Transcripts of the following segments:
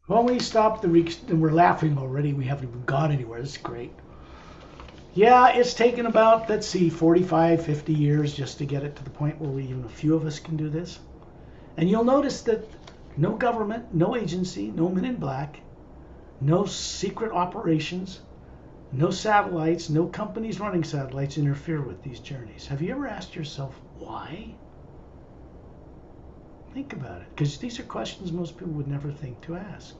When we stop and we're laughing already, we haven't even gone anywhere. This is great. Yeah, it's taken about, let's see, 45, 50 years just to get it to the point where even a few of us can do this. And you'll notice that no government, no agency, no men in black, no secret operations, no satellites, no companies running satellites interfere with these journeys. Have you ever asked yourself why? Think about it, because these are questions most people would never think to ask.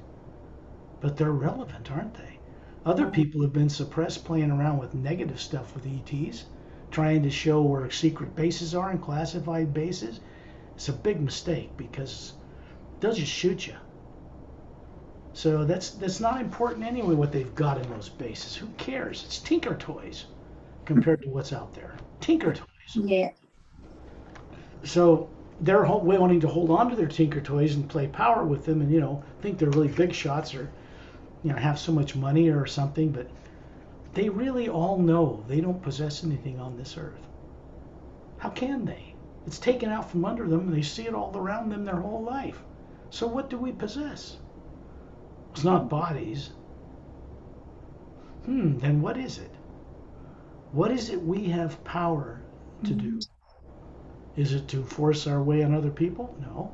But they're relevant, aren't they? Other people have been suppressed playing around with negative stuff with ETs, trying to show where secret bases are and classified bases. It's a big mistake because they'll just shoot you. So that's not important anyway what they've got in those bases. Who cares? It's Tinker Toys compared to what's out there. Tinker Toys. Yeah. So they're wanting to hold on to their Tinker Toys and play power with them, and think they're really big shots or have so much money or something, but they really all know they don't possess anything on this earth. How can they? It's taken out from under them, and they see it all around them their whole life. So what do we possess? It's not bodies. Then what is it? What is it we have power to do? Is it to force our way on other people? No.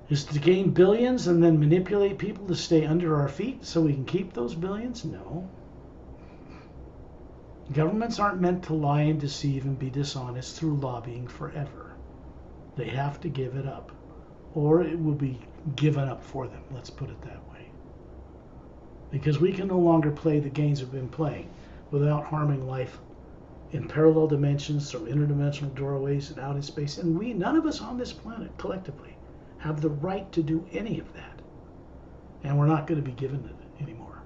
Is it to gain billions and then manipulate people to stay under our feet so we can keep those billions? No. Governments aren't meant to lie and deceive and be dishonest through lobbying forever. They have to give it up, or it will be given up for them. Let's put it that way. Because we can no longer play the games we've been playing without harming life in parallel dimensions, through interdimensional doorways and out in space. And none of us on this planet collectively have the right to do any of that. And we're not going to be given it anymore.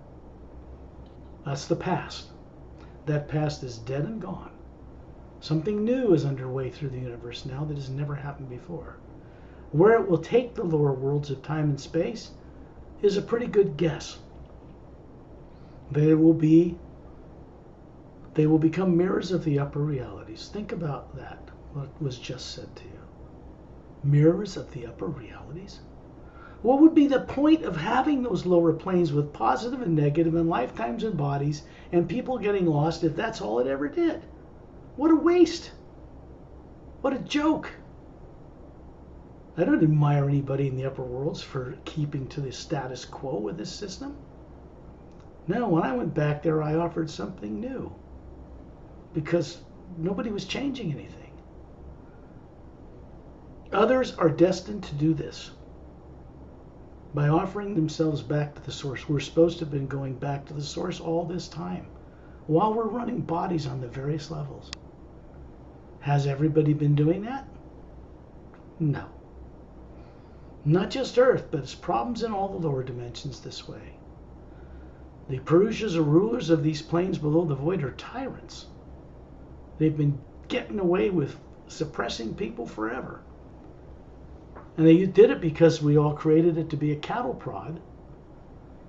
That's the past. That past is dead and gone. Something new is underway through the universe now that has never happened before. Where it will take the lower worlds of time and space is a pretty good guess. They will become mirrors of the upper realities. Think about that, what was just said to you. Mirrors of the upper realities? What would be the point of having those lower planes with positive and negative and lifetimes and bodies and people getting lost if that's all it ever did? What a waste. What a joke. I don't admire anybody in the upper worlds for keeping to the status quo with this system. No, when I went back there, I offered something new because nobody was changing anything. Others are destined to do this by offering themselves back to the source. We're supposed to have been going back to the source all this time while we're running bodies on the various levels. Has everybody been doing that? No. Not just Earth, but it's problems in all the lower dimensions this way. The Perusias or rulers of these planes below the void are tyrants. They've been getting away with suppressing people forever. And they did it because we all created it to be a cattle prod,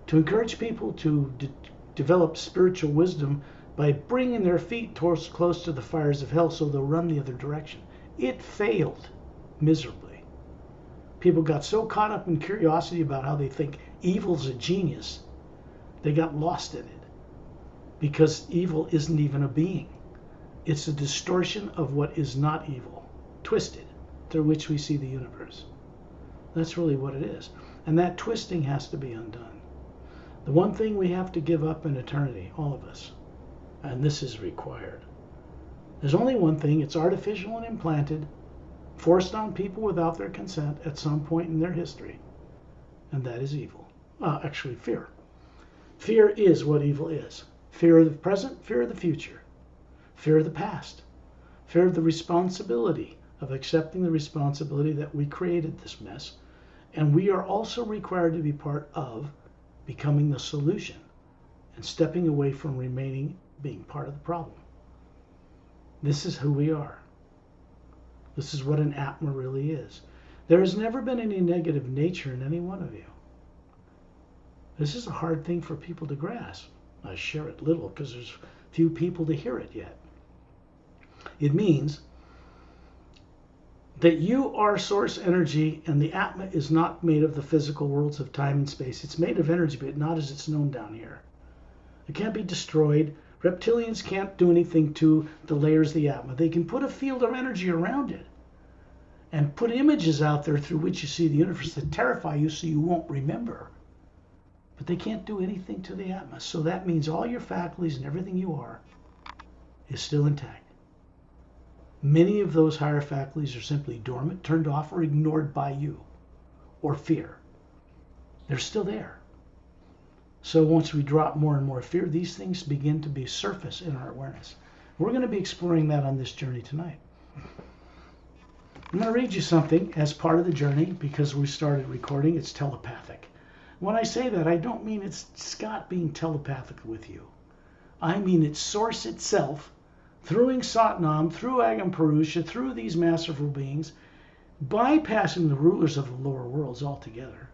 to encourage people to develop spiritual wisdom by bringing their feet close to the fires of hell so they'll run the other direction. It failed miserably. People got so caught up in curiosity about how they think evil's a genius, they got lost in it. Because evil isn't even a being. It's a distortion of what is not evil, twisted, through which we see the universe. That's really what it is. And that twisting has to be undone. The one thing we have to give up in eternity, all of us, and this is required. There's only one thing. It's artificial and implanted, forced on people without their consent at some point in their history. And that is evil. Actually, fear. Fear is what evil is. Fear of the present, fear of the future. Fear of the past. Fear of the responsibility of accepting the responsibility that we created this mess. And we are also required to be part of becoming the solution and stepping away from being part of the problem. This is who we are. This is what an Atma really is. There has never been any negative nature in any one of you. This is a hard thing for people to grasp. I share it little because there's few people to hear it yet. It means that you are source energy, and the Atma is not made of the physical worlds of time and space. It's made of energy, but not as it's known down here. It can't be destroyed. Reptilians can't do anything to the layers of the Atma. They can put a field of energy around it and put images out there through which you see the universe that terrify you so you won't remember. But they can't do anything to the Atma. So that means all your faculties and everything you are is still intact. Many of those higher faculties are simply dormant, turned off, or ignored by you, or fear. They're still there. So once we drop more and more fear, these things begin to be surface in our awareness. We're going to be exploring that on this journey tonight. I'm going to read you something as part of the journey because we started recording. It's telepathic. When I say that, I don't mean it's Scott being telepathic with you. I mean it's Source itself, through Satnam, through Agam Purusha, through these masterful beings, bypassing the rulers of the lower worlds altogether,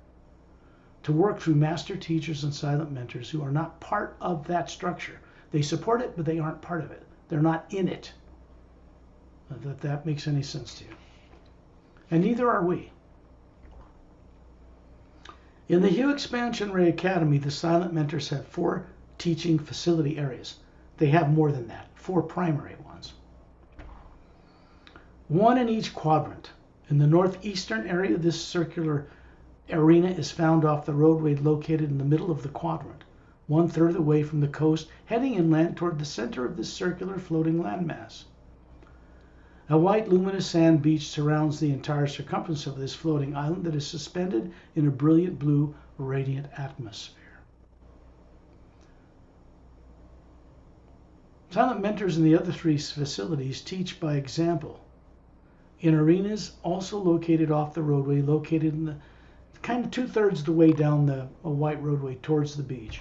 to work through master teachers and silent mentors who are not part of that structure. They support it, but they aren't part of it. They're not in it. If that makes any sense to you. And neither are we. In the Hue Expansion Ray Academy, the silent mentors have 4 teaching facility areas. They have more than that, 4 primary ones. 1 in each quadrant. In the northeastern area, this circular arena is found off the roadway located in the middle of the quadrant, 1/3 away from the coast, heading inland toward the center of this circular floating landmass. A white luminous sand beach surrounds the entire circumference of this floating island that is suspended in a brilliant blue radiant atmosphere. Silent mentors in the other 3 facilities teach by example in arenas also located off the roadway, located in the kind of 2/3 of the way down the white roadway towards the beach.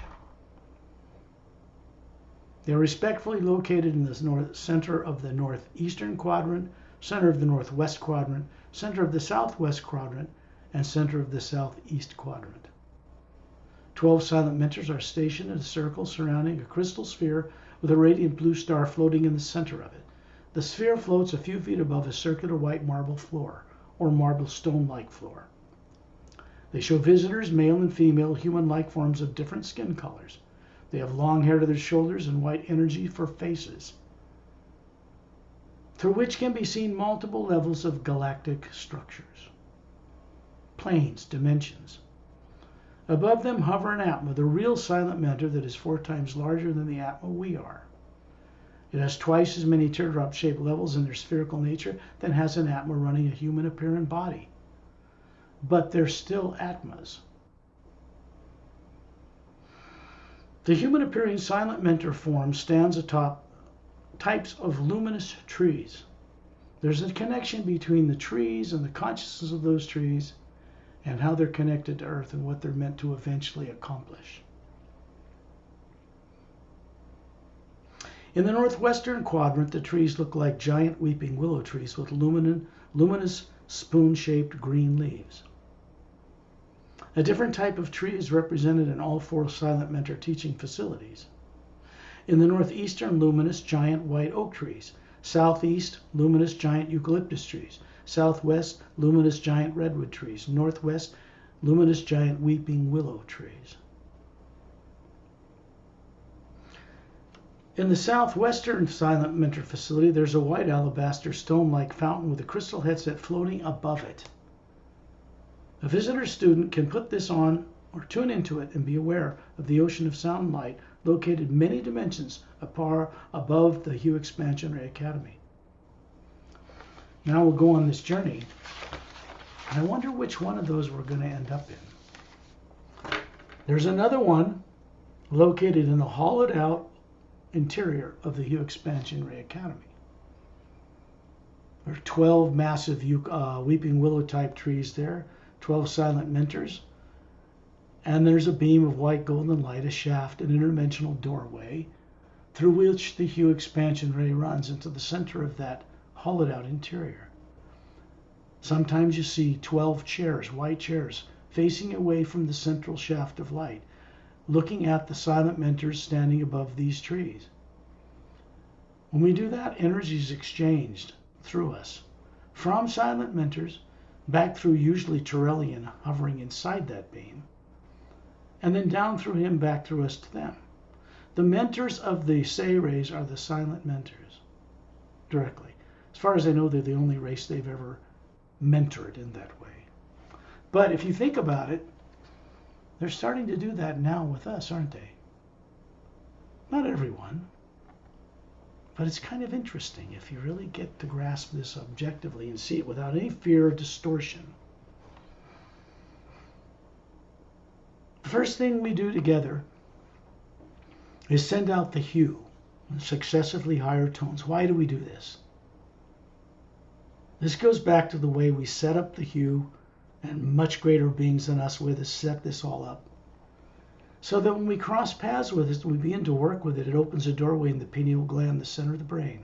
They're respectfully located in the center of the northeastern quadrant, center of the northwest quadrant, center of the southwest quadrant, and center of the southeast quadrant. 12 silent mentors are stationed in a circle surrounding a crystal sphere with a radiant blue star floating in the center of it. The sphere floats a few feet above a circular white marble floor, or marble stone-like floor. They show visitors, male and female, human-like forms of different skin colors. They have long hair to their shoulders and white energy for faces, through which can be seen multiple levels of galactic structures, planes, dimensions. Above them hover an Atma, the real silent mentor that is 4 times larger than the Atma we are. It has twice as many teardrop-shaped levels in their spherical nature than has an Atma running a human-appearing body. But they're still Atmas. The human-appearing silent mentor form stands atop types of luminous trees. There's a connection between the trees and the consciousness of those trees and how they're connected to Earth and what they're meant to eventually accomplish. In the northwestern quadrant, the trees look like giant weeping willow trees with luminous spoon-shaped green leaves. A different type of tree is represented in all 4 silent mentor teaching facilities. In the northeastern, luminous giant white oak trees. Southeast, luminous giant eucalyptus trees. Southwest, luminous giant redwood trees. Northwest, luminous giant weeping willow trees. In the southwestern silent mentor facility, there's a white alabaster stone-like fountain with a crystal headset floating above it. A visitor student can put this on or tune into it and be aware of the ocean of sound and light located many dimensions above the Hue Expansion Ray Academy. Now we'll go on this journey. I wonder which one of those we're going to end up in. There's another one located in the hollowed out interior of the Hue Expansion Ray Academy. There are 12 massive weeping willow type trees there, 12 silent mentors, and there's a beam of white golden light, a shaft, an interdimensional doorway through which the Hue Expansion Ray runs into the center of that hollowed out interior. Sometimes you see 12 chairs, white chairs, facing away from the central shaft of light, looking at the silent mentors standing above these trees. When we do that, energy is exchanged through us from silent mentors back through usually Turellian hovering inside that beam, and then down through him back through us to them. The mentors of the Say rays are the silent mentors directly. As far as I know, they're the only race they've ever mentored in that way. But if you think about it, they're starting to do that now with us, aren't they? Not everyone, but it's kind of interesting if you really get to grasp this objectively and see it without any fear or distortion. The first thing we do together is send out the hue in successively higher tones. Why do we do this? This goes back to the way we set up the hue and much greater beings than us with us set this all up. So that when we cross paths with it, we begin to work with it, it opens a doorway in the pineal gland, the center of the brain.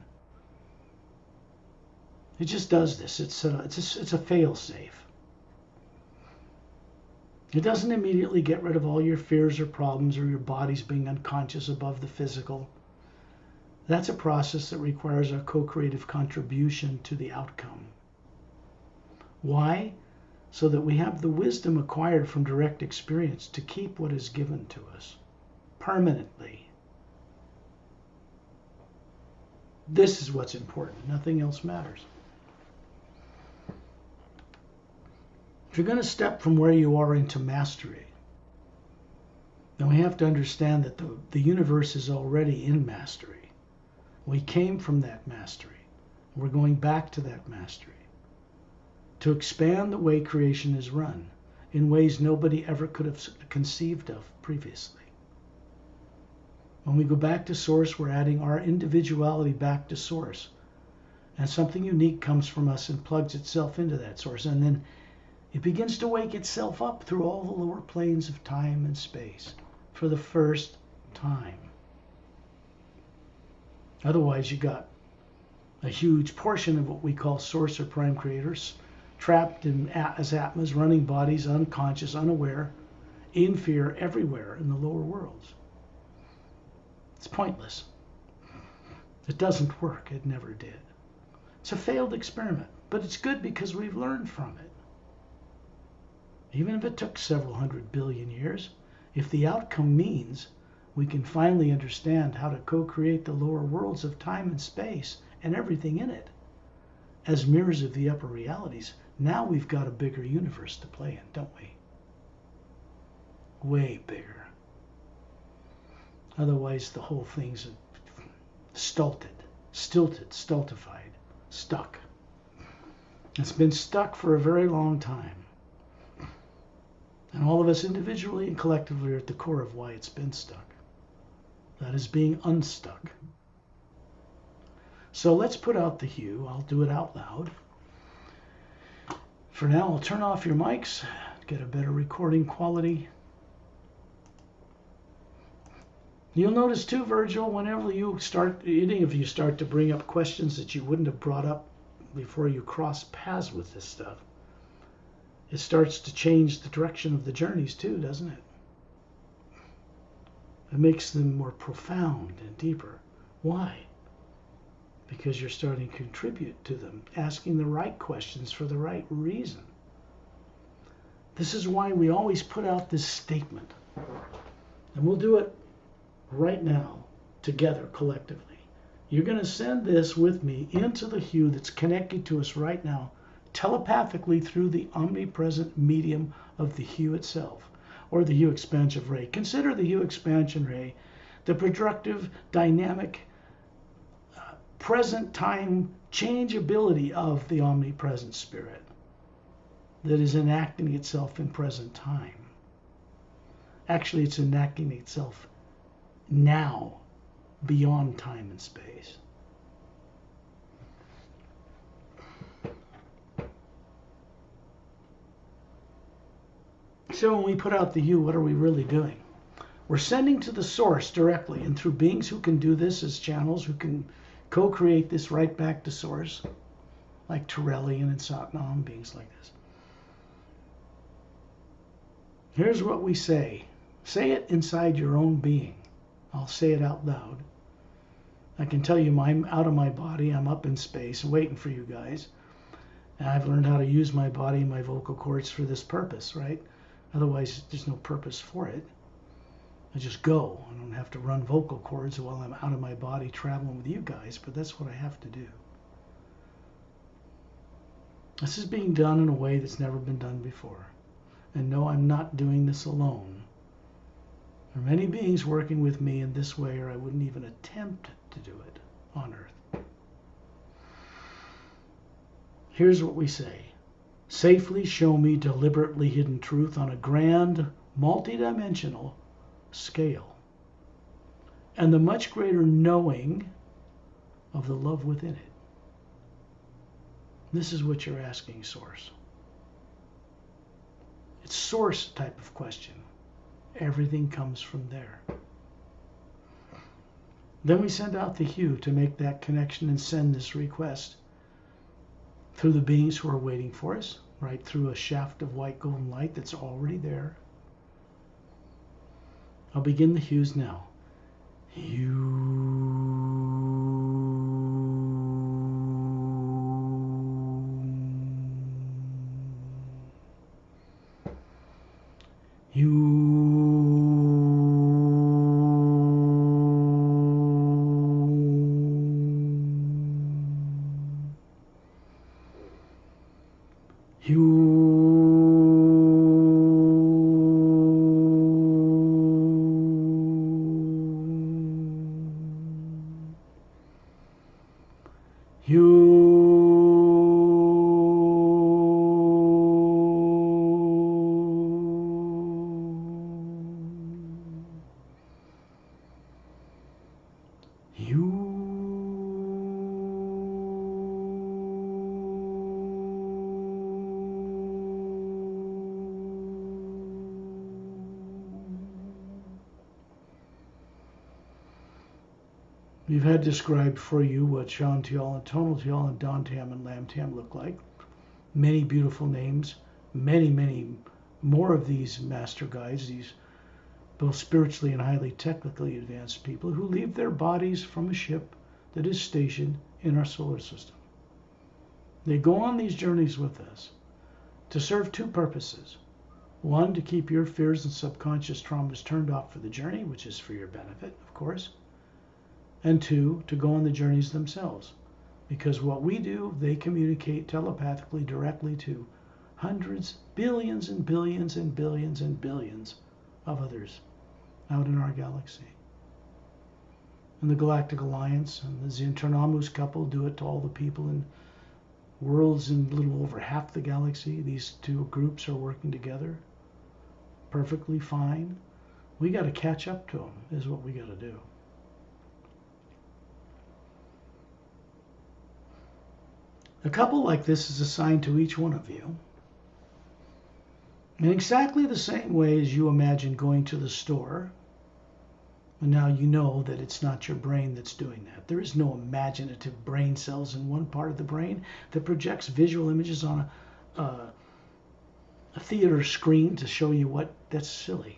It just does this. It's a fail-safe. It doesn't immediately get rid of all your fears or problems or your body's being unconscious above the physical. That's a process that requires our co-creative contribution to the outcome. Why? So that we have the wisdom acquired from direct experience to keep what is given to us permanently. This is what's important. Nothing else matters. If you're going to step from where you are into mastery, then we have to understand that the universe is already in mastery. We came from that mastery. We're going back to that mastery to expand the way creation is run in ways nobody ever could have conceived of previously. When we go back to Source, we're adding our individuality back to Source. And something unique comes from us and plugs itself into that Source. And then it begins to wake itself up through all the lower planes of time and space for the first time. Otherwise, you got a huge portion of what we call Source or Prime Creators trapped as Atmas, running bodies, unconscious, unaware, in fear everywhere in the lower worlds. It's pointless. It doesn't work. It never did. It's a failed experiment, but it's good because we've learned from it. Even if it took several 100 billion years, if the outcome means we can finally understand how to co-create the lower worlds of time and space and everything in it as mirrors of the upper realities, now we've got a bigger universe to play in, don't we? Way bigger. Otherwise, the whole thing's stultified, stuck. It's been stuck for a very long time. And all of us individually and collectively are at the core of why it's been stuck. That is being unstuck. So let's put out the hue. I'll do it out loud. For now, I'll turn off your mics, get a better recording quality. You'll notice too, Virgil, whenever you start, any of you start to bring up questions that you wouldn't have brought up before you cross paths with this stuff, it starts to change the direction of the journeys too, doesn't it? It makes them more profound and deeper. Why? Because you're starting to contribute to them, asking the right questions for the right reason. This is why we always put out this statement. And we'll do it right now, together, collectively. You're going to send this with me into the hue that's connected to us right now, telepathically through the omnipresent medium of the hue itself, or the hue expansion ray. Consider the hue expansion ray the productive, dynamic, present time changeability of the omnipresent spirit that is enacting itself in present time. Actually, it's enacting itself now, beyond time and space. So when we put out the hue, what are we really doing? We're sending to the source directly, and through beings who can do this as channels, who can co-create this right back to source, like Turellian and Satnam, beings like this. Here's what we say. Say it inside your own being. I'll say it out loud. I can tell you I'm out of my body. I'm up in space waiting for you guys. And I've learned how to use my body and my vocal cords for this purpose, right? Otherwise, there's no purpose for it. I just go. I don't have to run vocal cords while I'm out of my body traveling with you guys, but that's what I have to do. This is being done in a way that's never been done before. And no, I'm not doing this alone. There are many beings working with me in this way, or I wouldn't even attempt to do it on Earth. Here's what we say. Safely show me deliberately hidden truth on a grand, multidimensional scale, and the much greater knowing of the love within it. This is what you're asking, Source. It's Source type of question. Everything comes from there. Then we send out the hue to make that connection and send this request through the beings who are waiting for us, right through a shaft of white golden light that's already there. I'll begin the hues now. Hue. Hue. We've had described for you what Shantial and Tonaltial and Dantam and Lamtam look like. Many beautiful names, many more of these master guides, these both spiritually and highly technically advanced people who leave their bodies from a ship that is stationed in our solar system. They go on these journeys with us to serve two purposes. One, to keep your fears and subconscious traumas turned off for the journey, which is for your benefit, of course. And two, to go on the journeys themselves. Because what we do, they communicate telepathically directly to hundreds, billions and billions and billions and billions of others out in our galaxy. And the Galactic Alliance and the Zinternamus couple do it to all the people in worlds in a little over half the galaxy. These two groups are working together perfectly fine. We got to catch up to them, is what we got to do. A couple like this is assigned to each one of you in exactly the same way as you imagine going to the store. And now you know that it's not your brain that's doing that. There is no imaginative brain cells in one part of the brain that projects visual images on a theater screen to show you what. That's silly.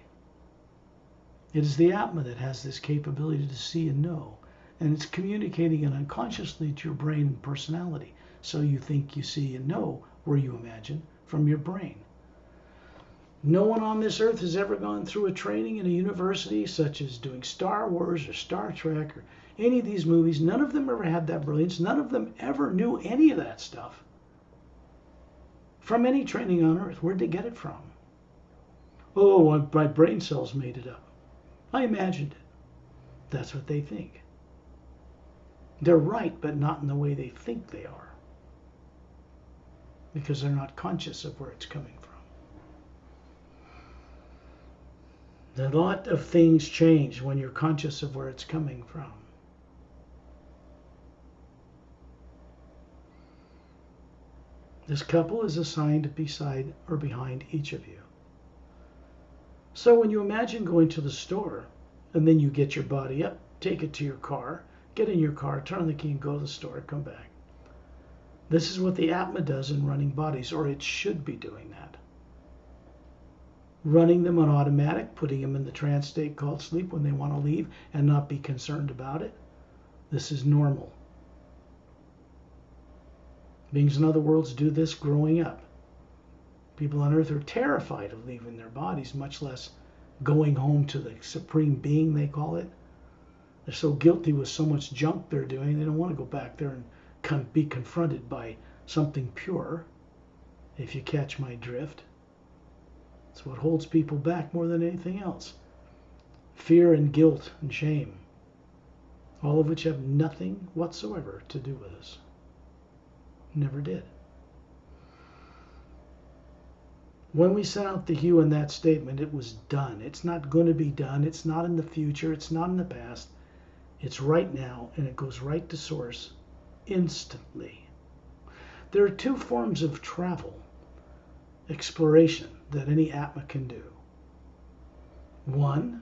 It is the Atma that has this capability to see and know. And it's communicating it unconsciously to your brain and personality. So you think you see and know where you imagine from your brain. No one on this earth has ever gone through a training in a university such as doing Star Wars or Star Trek or any of these movies. None of them ever had that brilliance. None of them ever knew any of that stuff from any training on earth. Where'd they get it from? Oh, my brain cells made it up. I imagined it. That's what they think. They're right, but not in the way they think they are. Because they're not conscious of where it's coming from. A lot of things change when you're conscious of where it's coming from. This couple is assigned beside or behind each of you. So when you imagine going to the store, and then you get your body up, take it to your car, get in your car, turn the key and go to the store, come back. This is what the Atma does in running bodies, or it should be doing that. Running them on automatic, putting them in the trance state called sleep when they want to leave and not be concerned about it. This is normal. Beings in other worlds do this growing up. People on Earth are terrified of leaving their bodies, much less going home to the supreme being, they call it. They're so guilty with so much junk they're doing, they don't want to go back there and be confronted by something pure, if you catch my drift. It's what holds people back more than anything else. Fear and guilt and shame, all of which have nothing whatsoever to do with us. Never did. When we sent out the hue in that statement, it was done. It's not going to be done. It's not in the future. It's not in the past. It's right now, and it goes right to source instantly. There are two forms of travel, exploration, that any Atma can do. One,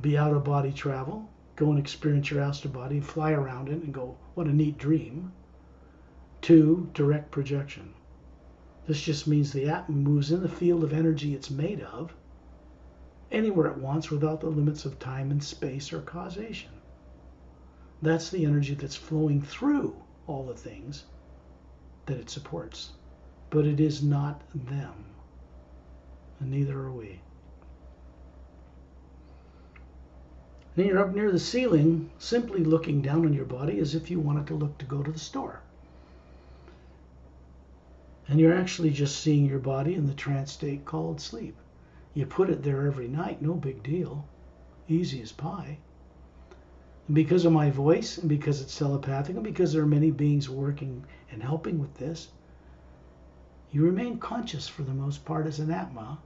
be out of body travel, go and experience your astral body, fly around it and go, what a neat dream. Two, direct projection. This just means the Atma moves in the field of energy it's made of, anywhere it wants without the limits of time and space or causation. That's the energy that's flowing through all the things that it supports. But it is not them, and neither are we. Then you're up near the ceiling, simply looking down on your body as if you wanted to look to go to the store. And you're actually just seeing your body in the trance state called sleep. You put it there every night, no big deal. Easy as pie. And because of my voice, and because it's telepathic, and because there are many beings working and helping with this, you remain conscious for the most part as an Atma,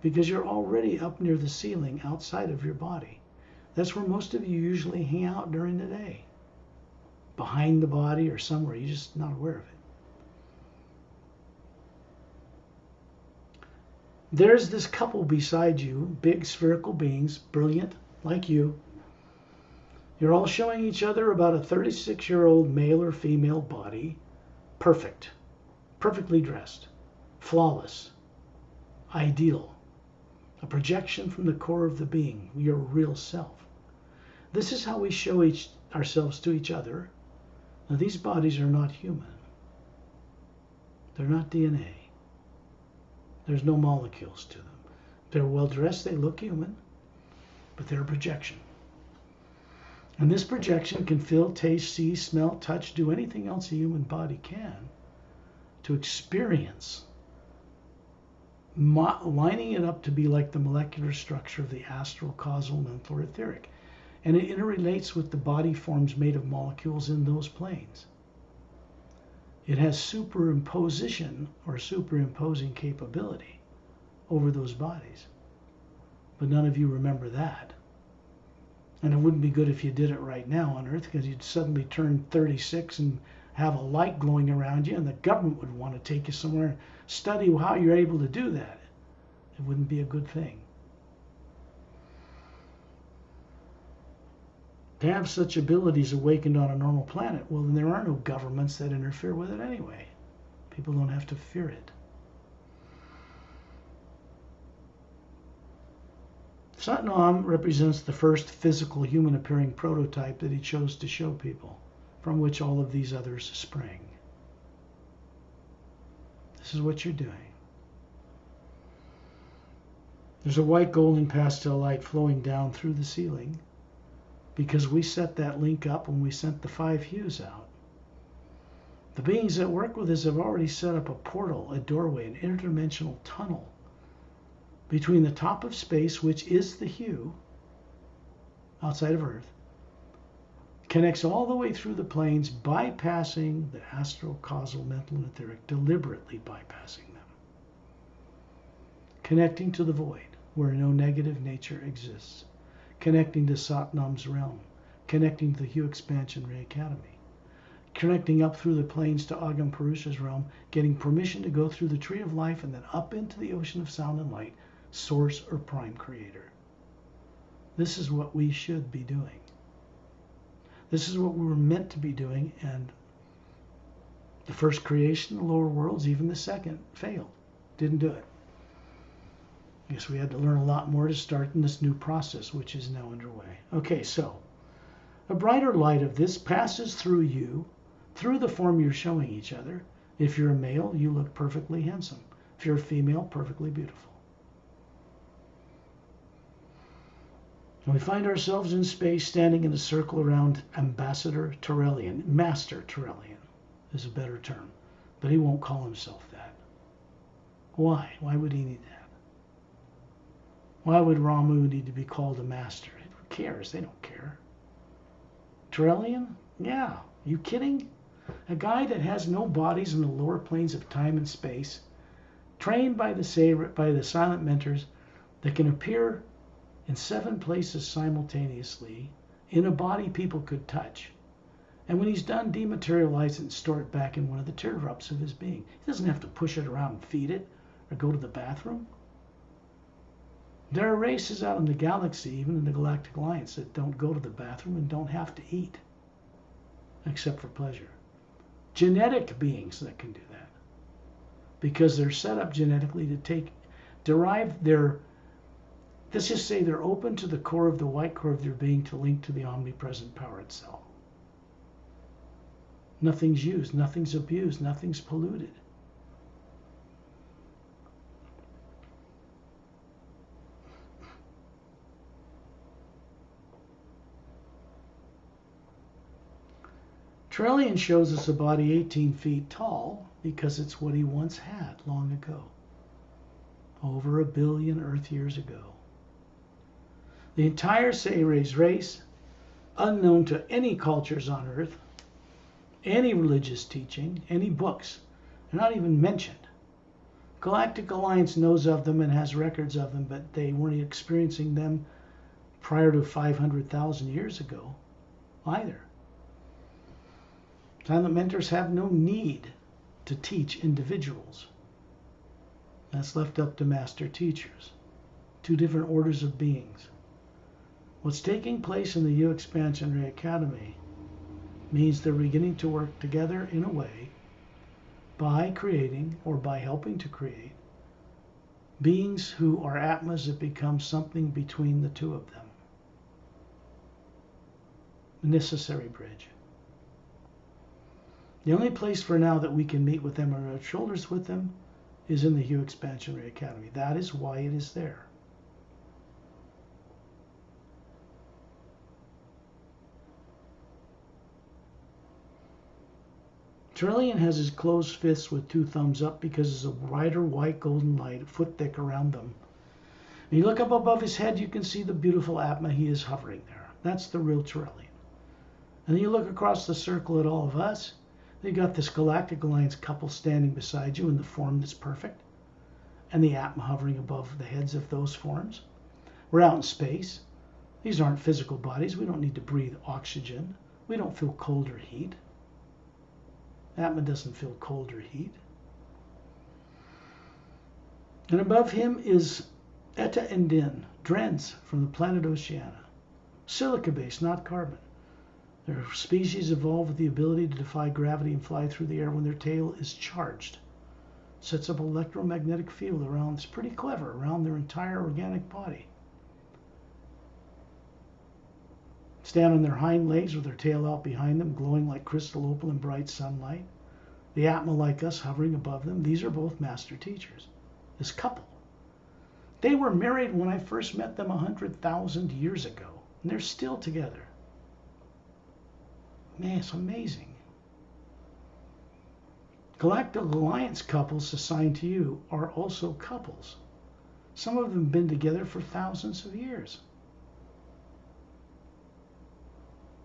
because you're already up near the ceiling outside of your body. That's where most of you usually hang out during the day. Behind the body or somewhere, you're just not aware of it. There's this couple beside you, big spherical beings, brilliant, like you. You're all showing each other about a 36-year-old male or female body, perfect, perfectly dressed, flawless, ideal, a projection from the core of the being, your real self. This is how we show ourselves to each other. Now, these bodies are not human. They're not DNA. There's no molecules to them. They're well dressed, they look human, but they're a projection. And this projection can feel, taste, see, smell, touch, do anything else a human body can to experience, lining it up to be like the molecular structure of the astral, causal, mental, or etheric. And it interrelates with the body forms made of molecules in those planes. It has superimposition or superimposing capability over those bodies. But none of you remember that. And it wouldn't be good if you did it right now on Earth, because you'd suddenly turn 36 and have a light glowing around you, and the government would want to take you somewhere and study how you're able to do that. It wouldn't be a good thing. To have such abilities awakened on a normal planet, well, then there are no governments that interfere with it anyway. People don't have to fear it. Satnam represents the first physical human-appearing prototype that he chose to show people, from which all of these others sprang. This is what you're doing. There's a white, golden pastel light flowing down through the ceiling, because we set that link up when we sent the 5 hues out. The beings that work with us have already set up a portal, a doorway, an interdimensional tunnel between the top of space, which is the hue outside of Earth, connects all the way through the planes, bypassing the astral, causal, mental, and etheric, deliberately bypassing them, connecting to the void where no negative nature exists, connecting to Satnam's realm, connecting to the Hue Expansion Ray Academy, connecting up through the planes to Agam Purusha's realm, getting permission to go through the Tree of Life and then up into the ocean of sound and light, source or prime creator. This is what we should be doing. This is what we were meant to be doing, and the first creation, the lower worlds, even the second, failed. Didn't do it. I guess we had to learn a lot more to start in this new process, which is now underway. Okay, so a brighter light of this passes through you, through the form you're showing each other. If you're a male, you look perfectly handsome. If you're a female, perfectly beautiful. And we find ourselves in space standing in a circle around Ambassador Terrellian. Master Terrellian is a better term, but he won't call himself that. Why? Why would he need that? Why would Ramu need to be called a master? Who cares? They don't care. Terrellian? Yeah. You kidding? A guy that has no bodies in the lower planes of time and space, trained by the silent mentors, that can appear in 7 places simultaneously in a body people could touch. And when he's done, dematerialize it and store it back in one of the teardrops of his being. He doesn't have to push it around and feed it or go to the bathroom. There are races out in the galaxy, even in the Galactic Alliance, that don't go to the bathroom and don't have to eat, except for pleasure. Genetic beings that can do that, because they're set up genetically to derive their, let's just say they're open to the core of the white core of their being to link to the omnipresent power itself. Nothing's used, nothing's abused, nothing's polluted. Terrellian shows us a body 18 feet tall because it's what he once had long ago, over 1 billion Earth years ago. The entire Sayres race, unknown to any cultures on Earth, any religious teaching, any books, they're not even mentioned. Galactic Alliance knows of them and has records of them, but they weren't experiencing them prior to 500,000 years ago either. Silent mentors have no need to teach individuals. That's left up to master teachers. 2 different orders of beings. What's taking place in the U Expansion Ray Academy means they're beginning to work together in a way by creating, or by helping to create, beings who are Atmas that become something between the 2 of them. A necessary bridge. The only place for now that we can meet with them or rub shoulders with them is in the Hue Expansion Ray Academy. That is why it is there. Terrellian has his closed fists with 2 thumbs up because there's a brighter white golden light a foot thick around them. When you look up above his head, you can see the beautiful Atma. He is hovering there. That's the real Terrellian. And then you look across the circle at all of us. You got this Galactic Alliance couple standing beside you in the form that's perfect, and the Atma hovering above the heads of those forms. We're out in space. These aren't physical bodies. We don't need to breathe oxygen. We don't feel cold or heat. Atma doesn't feel cold or heat. And above him is Eta and Din, Drens from the planet Oceania. Silica base, not carbon. Their species evolved with the ability to defy gravity and fly through the air when their tail is charged. Sets up an electromagnetic field around, it's pretty clever, around their entire organic body. Stand on their hind legs with their tail out behind them, glowing like crystal opal in bright sunlight. The Atma like us hovering above them. These are both master teachers. This couple. They were married when I first met them 100,000 years ago, and they're still together. Man, it's amazing. Galactic Alliance couples assigned to you are also couples. Some of them have been together for thousands of years.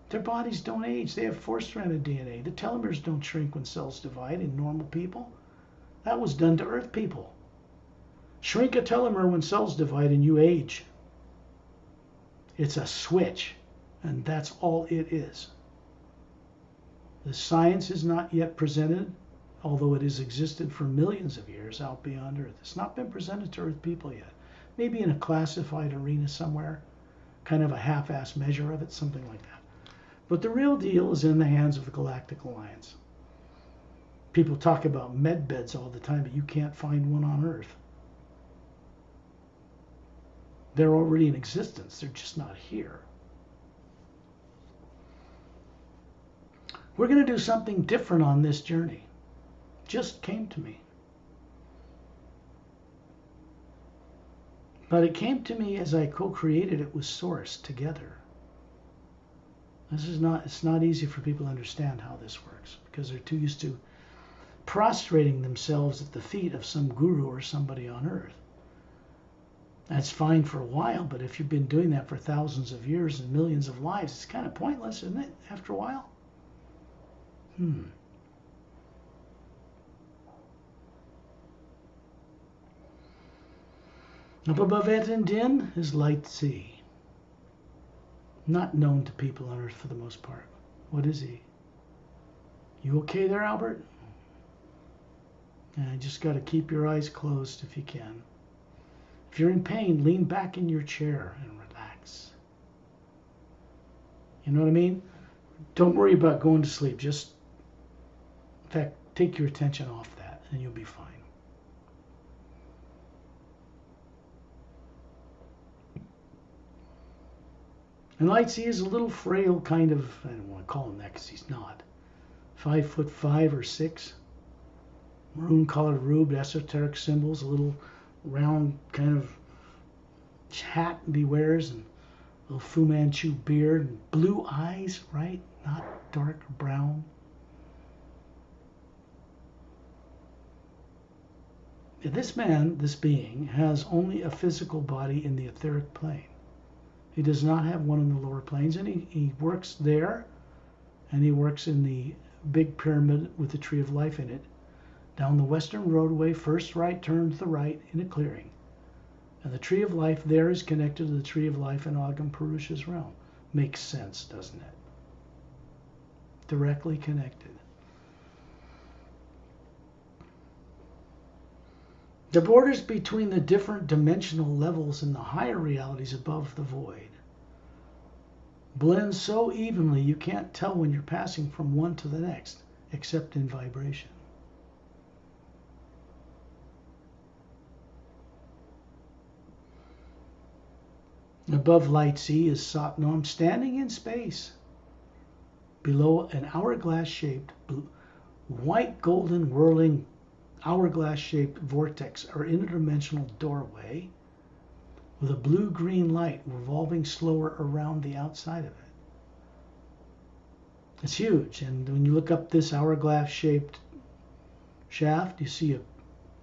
Their bodies don't age. They have 4-stranded DNA. The telomeres don't shrink when cells divide in normal people. That was done to Earth people. Shrink a telomere when cells divide and you age. It's a switch, and that's all it is. The science is not yet presented, although it has existed for millions of years out beyond Earth. It's not been presented to Earth people yet. Maybe in a classified arena somewhere, kind of a half-assed measure of it, something like that. But the real deal is in the hands of the Galactic Alliance. People talk about med beds all the time, but you can't find one on Earth. They're already in existence. They're just not here. We're going to do something different on this journey. Just came to me. But it came to me as I co-created it with Source together. It's not easy for people to understand how this works because they're too used to prostrating themselves at the feet of some guru or somebody on earth. That's fine for a while, but if you've been doing that for thousands of years and millions of lives, it's kind of pointless, isn't it, after a while? Up above Et and Din is Light C. Not known to people on earth for the most part. What is he? You okay there, Albert? You just got to keep your eyes closed if you can. If you're in pain, lean back in your chair and relax. You know what I mean? Don't worry about going to sleep. Just, in fact, take your attention off that and you'll be fine. And Light C is a little frail kind of, I don't want to call him that because he's not, 5'5" or 6, maroon colored robe, esoteric symbols, a little round kind of hat he wears, and a little Fu Manchu beard, and blue eyes, right? Not dark brown. This man, this being, has only a physical body in the etheric plane. He does not have one in the lower planes, and he works there, and he works in the big pyramid with the tree of life in it, down the western roadway, first right turn to the right in a clearing. And the tree of life there is connected to the tree of life in Agam Purusha's realm. Makes sense, doesn't it? Directly connected. The borders between the different dimensional levels in the higher realities above the void blend so evenly you can't tell when you're passing from one to the next, except in vibration. Above Light C is Satnam, standing in space. Below an hourglass-shaped, white golden whirling hourglass-shaped vortex or interdimensional doorway with a blue-green light revolving slower around the outside of it. It's huge, and when you look up this hourglass-shaped shaft, you see a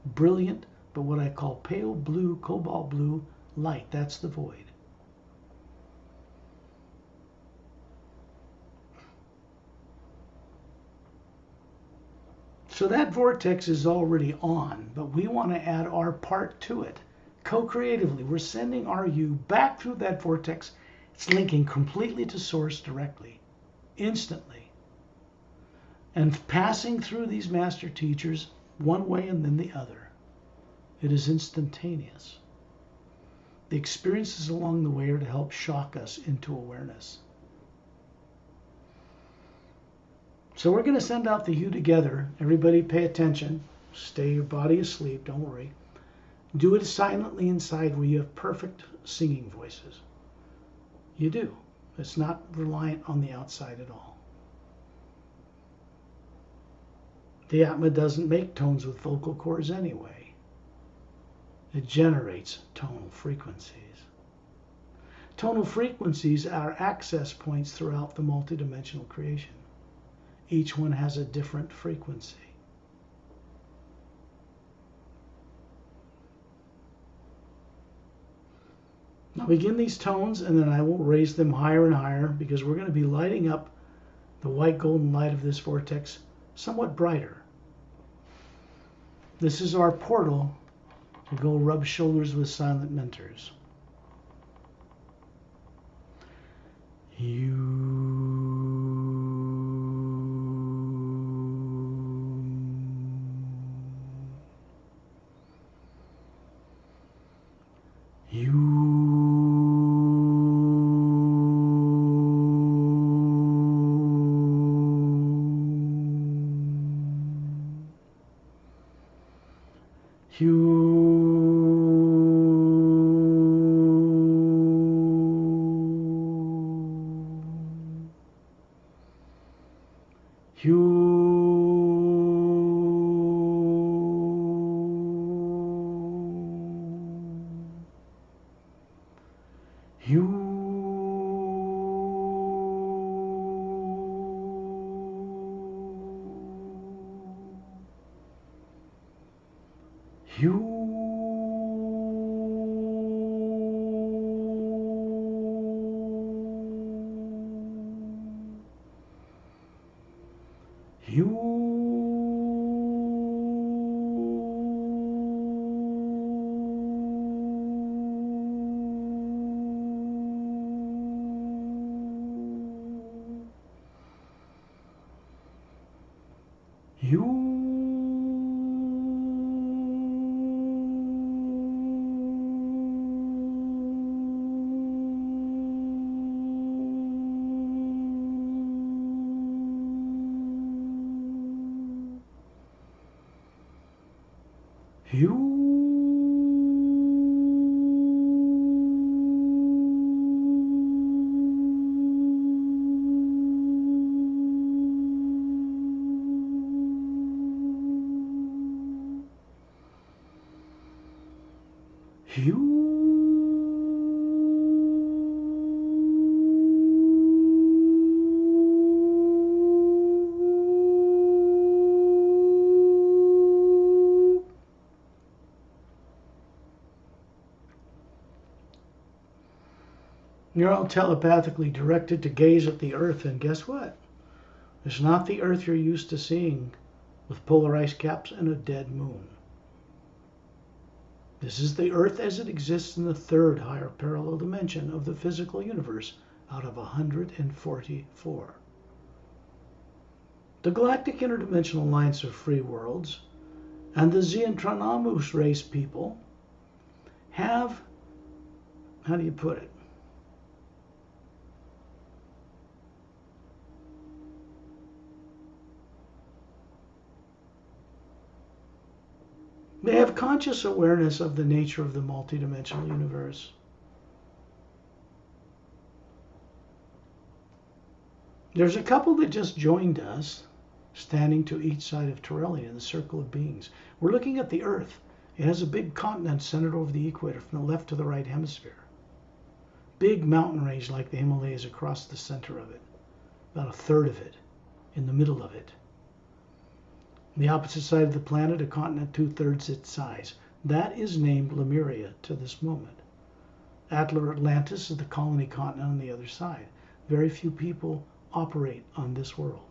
brilliant, but what I call pale blue, cobalt blue light. That's the void. So that vortex is already on, but we want to add our part to it. Co-creatively, we're sending our you back through that vortex. It's linking completely to Source directly, instantly. And passing through these master teachers one way and then the other. It is instantaneous. The experiences along the way are to help shock us into awareness. So we're going to send out the you together. Everybody pay attention. Stay your body asleep. Don't worry. Do it silently inside where you have perfect singing voices. You do. It's not reliant on the outside at all. The Atma doesn't make tones with vocal cords anyway. It generates tonal frequencies. Tonal frequencies are access points throughout the multidimensional creation. Each one has a different frequency. Now begin these tones, and then I will raise them higher and higher because we're going to be lighting up the white golden light of this vortex somewhat brighter. This is our portal to go rub shoulders with silent mentors. You. You. You. You. You. You. You're all telepathically directed to gaze at the Earth, and guess what? It's not the Earth you're used to seeing with polar ice caps and a dead moon. This is the Earth as it exists in the third higher parallel dimension of the physical universe out of 144. The Galactic Interdimensional Alliance of Free Worlds and the Xeontranamus race people have, how do you put it? They have conscious awareness of the nature of the multidimensional universe. There's a couple that just joined us, standing to each side of Torelli in the circle of beings. We're looking at the Earth. It has a big continent centered over the equator from the left to the right hemisphere. Big mountain range like the Himalayas across the center of it. About a third of it, in the middle of it. The opposite side of the planet, a continent 2/3 its size. That is named Lemuria to this moment. Atla Atlantis is the colony continent on the other side. Very few people operate on this world.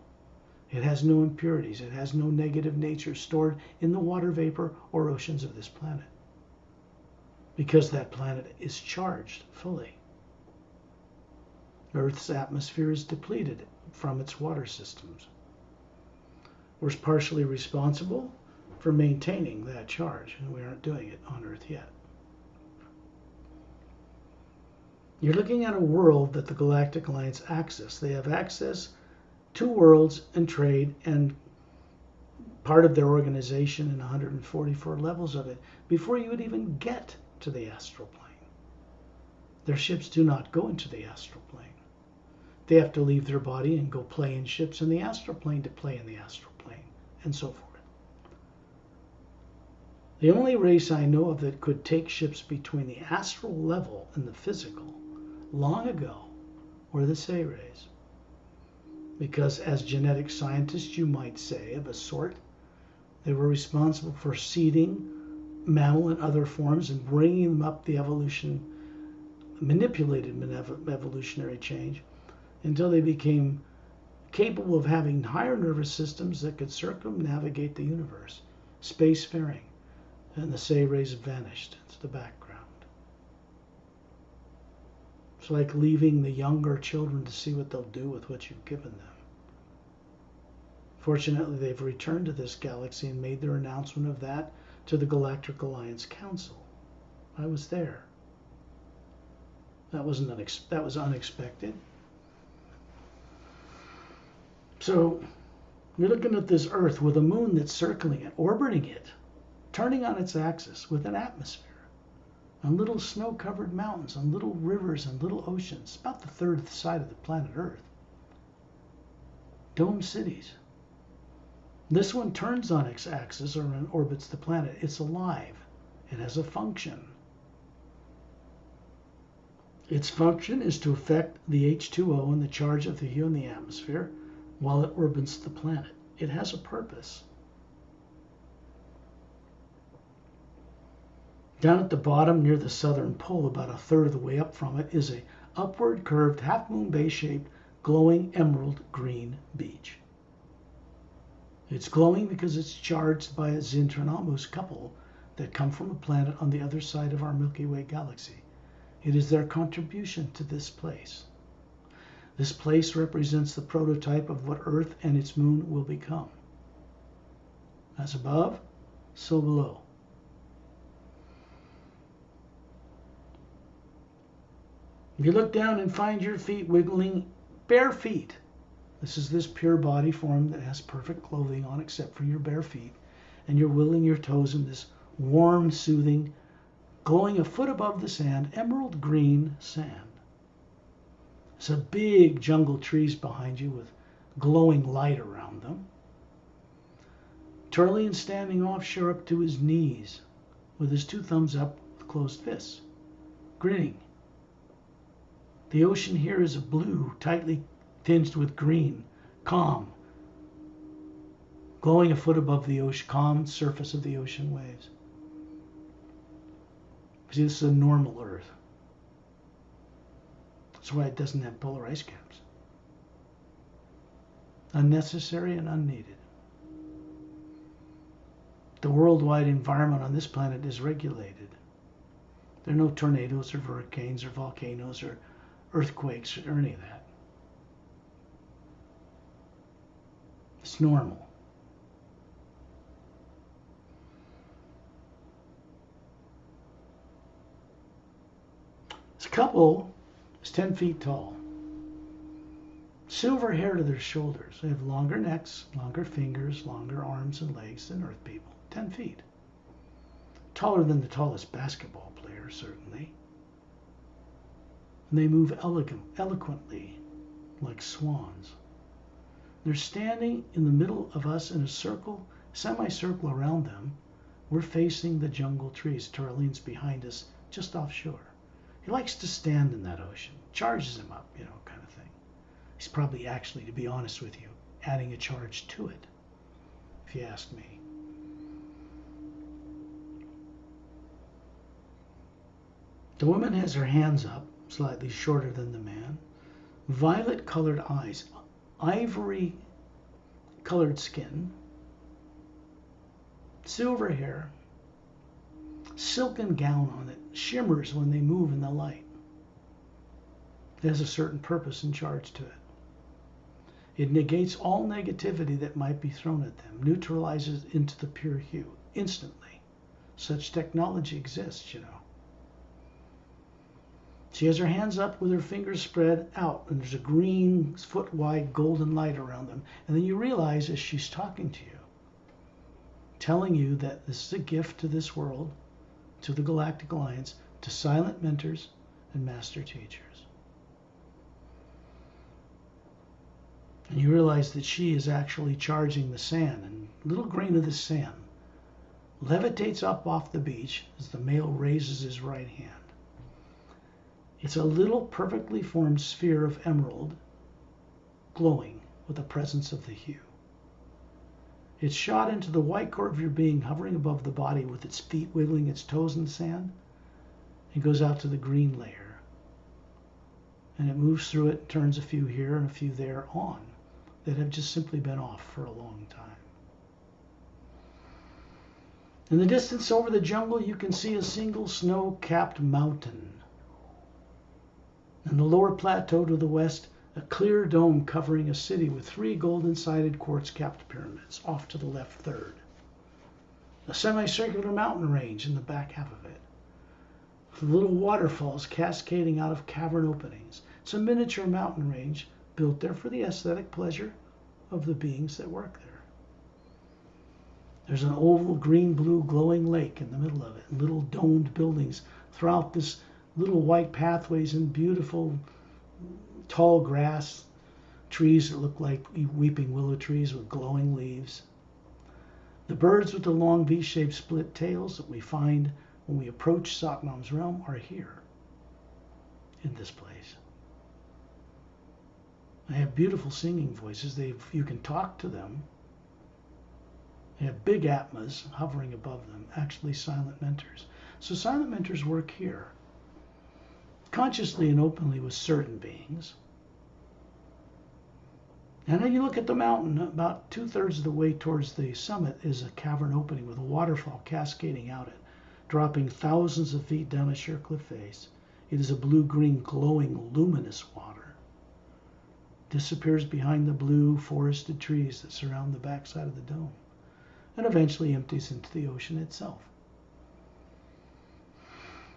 It has no impurities. It has no negative nature stored in the water vapor or oceans of this planet. Because that planet is charged fully. Earth's atmosphere is depleted from its water systems. We're partially responsible for maintaining that charge, and we aren't doing it on Earth yet. You're looking at a world that the Galactic Alliance access. They have access to worlds and trade and part of their organization in 144 levels of it before you would even get to the astral plane. Their ships do not go into the astral plane. They have to leave their body and go play in ships in the astral plane to play in the astral plane, and so forth. The only race I know of that could take ships between the astral level and the physical long ago were the Say rays. Because as genetic scientists, you might say, of a sort, they were responsible for seeding mammal and other forms and bringing them up the manipulated evolutionary change until they became capable of having higher nervous systems that could circumnavigate the universe, spacefaring, and the Say rays have vanished into the background. It's like leaving the younger children to see what they'll do with what you've given them. Fortunately, they've returned to this galaxy and made their announcement of that to the Galactic Alliance Council. I was there. That was unexpected. So you're looking at this Earth with a moon that's circling it, orbiting it, turning on its axis with an atmosphere, and little snow-covered mountains, and little rivers, and little oceans, about the third side of the planet Earth. Dome cities. This one turns on its axis or orbits the planet. It's alive. It has a function. Its function is to affect the H2O and the charge of the hue in the atmosphere while it orbits the planet. It has a purpose. Down at the bottom near the southern pole, about a third of the way up from it, is a upward curved half-moon base-shaped glowing emerald green beach. It's glowing because it's charged by a Zintranamus couple that come from a planet on the other side of our Milky Way galaxy. It is their contribution to this place. This place represents the prototype of what Earth and its moon will become. As above, so below. If you look down and find your feet wiggling, bare feet. This is this pure body form that has perfect clothing on except for your bare feet. And you're wiggling your toes in this warm, soothing, glowing a foot above the sand, emerald green sand. There's a big jungle trees behind you with glowing light around them. Turlian standing offshore up to his knees with his two thumbs up with closed fists, grinning. The ocean here is a blue, tightly tinged with green, calm, glowing a foot above the ocean, calm surface of the ocean waves. See, this is a normal Earth. That's why it doesn't have polar ice caps. Unnecessary and unneeded. The worldwide environment on this planet is regulated. There are no tornadoes or hurricanes or volcanoes or earthquakes or any of that. It's normal. This couple is 10 feet tall. Silver hair to their shoulders. They have longer necks, longer fingers, longer arms and legs than Earth people. 10 feet. Taller than the tallest basketball player, certainly. And they move eloquently, like swans. They're standing in the middle of us in a circle, semicircle around them. We're facing the jungle trees. Turlian's behind us, just offshore. He likes to stand in that ocean. Charges him up, kind of thing. He's probably actually, to be honest with you, adding a charge to it, if you ask me. The woman has her hands up, slightly shorter than the man. Violet-colored eyes, ivory-colored skin, silver hair, silken gown on it, shimmers when they move in the light. It has a certain purpose and charge to it. It negates all negativity that might be thrown at them, neutralizes into the pure hue instantly. Such technology exists, She has her hands up with her fingers spread out, and there's a green, foot-wide golden light around them. And then you realize as she's talking to you, telling you that this is a gift to this world, to the Galactic Alliance, to silent mentors and master teachers. And you realize that she is actually charging the sand, and a little grain of the sand levitates up off the beach as the male raises his right hand. It's a little perfectly formed sphere of emerald, glowing with the presence of the hue. It's shot into the white core of your being, hovering above the body with its feet wiggling its toes in the sand. It goes out to the green layer. And it moves through it, turns a few here and a few there on that have just simply been off for a long time. In the distance over the jungle, you can see a single snow-capped mountain. In the lower plateau to the west, a clear dome covering a city with 3 golden-sided quartz-capped pyramids off to the left third. A semicircular mountain range in the back half of it, with little waterfalls cascading out of cavern openings. It's a miniature mountain range built there for the aesthetic pleasure of the beings that work there. There's an oval green-blue glowing lake in the middle of it, and little domed buildings throughout this, little white pathways and beautiful tall grass, trees that look like weeping willow trees with glowing leaves. The birds with the long V-shaped split tails that we find when we approach Satnam's realm are here. in this place. They have beautiful singing voices. You can talk to them. They have big Atmas hovering above them, actually silent mentors. So silent mentors work here, consciously and openly with certain beings. And then you look at the mountain, about 2/3 of the way towards the summit is a cavern opening with a waterfall cascading out it, dropping thousands of feet down a sheer cliff face. It is a blue-green, glowing, luminous water. Disappears behind the blue forested trees that surround the backside of the dome, and eventually empties into the ocean itself.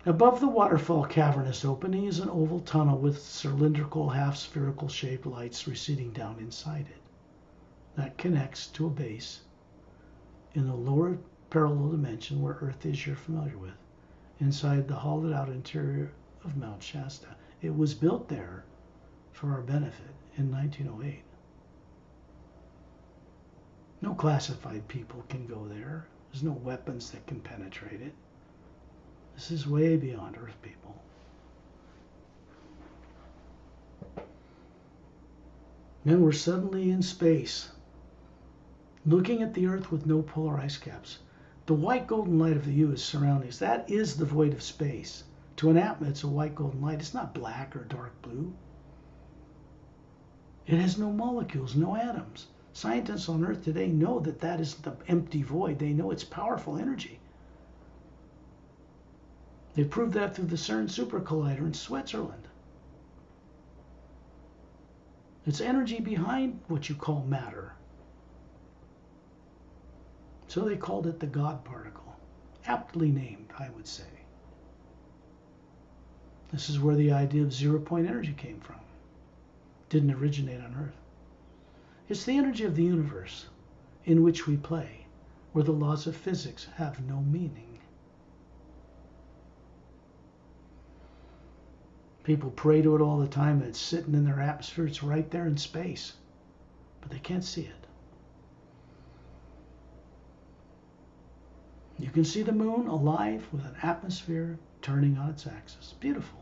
Above the waterfall cavernous opening is an oval tunnel with cylindrical, half-spherical shaped lights receding down inside it. That connects to a base in the lower parallel dimension where Earth is, you're familiar with, inside the hollowed-out interior of Mount Shasta. It was built there for our benefit in 1908. No classified people can go there. There's no weapons that can penetrate it. This is way beyond Earth people. Then we're suddenly in space, looking at the Earth with no polar ice caps. The white golden light of the U is surroundings. That is the void of space. To an Atma, it's a white golden light. It's not black or dark blue. It has no molecules, no atoms. Scientists on Earth today know that that is the empty void. They know it's powerful energy. They proved that through the CERN Super Collider in Switzerland. It's energy behind what you call matter. So they called it the God particle. Aptly named, I would say. This is where the idea of zero-point energy came from. Didn't originate on Earth. It's the energy of the universe in which we play, where the laws of physics have no meaning. People pray to it all the time, and it's sitting in their atmosphere. It's right there in space, but they can't see it. You can see the moon alive with an atmosphere turning on its axis. Beautiful.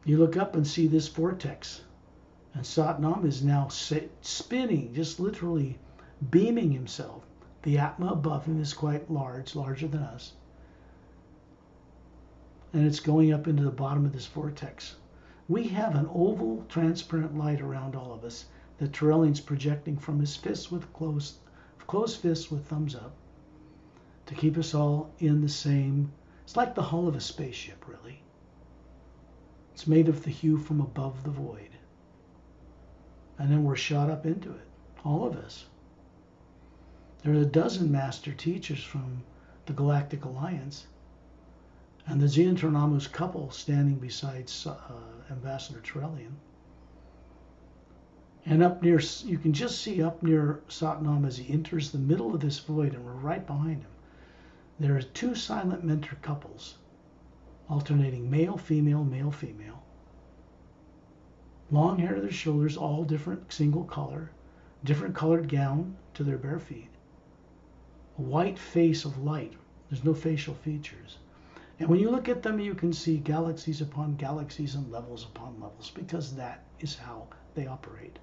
You look up and see this vortex, and Satnam is now spinning, just literally beaming himself. The Atma above him is quite large, larger than us. And it's going up into the bottom of this vortex. We have an oval, transparent light around all of us that Terrellian's projecting from his fists with closed fists with thumbs up to keep us all in the same. It's like the hull of a spaceship, really. It's made of the hue from above the void. And then we're shot up into it, all of us. There are a dozen master teachers from the Galactic Alliance, and the Xenon couple standing beside Ambassador Terrellian. And up near, you can just see up near Satnam as he enters the middle of this void, and we're right behind him. There are two silent mentor couples, alternating male, female, male, female. Long hair to their shoulders, all different, single color, different colored gown to their bare feet. A white face of light. There's no facial features. And when you look at them, you can see galaxies upon galaxies and levels upon levels, because that is how they operate.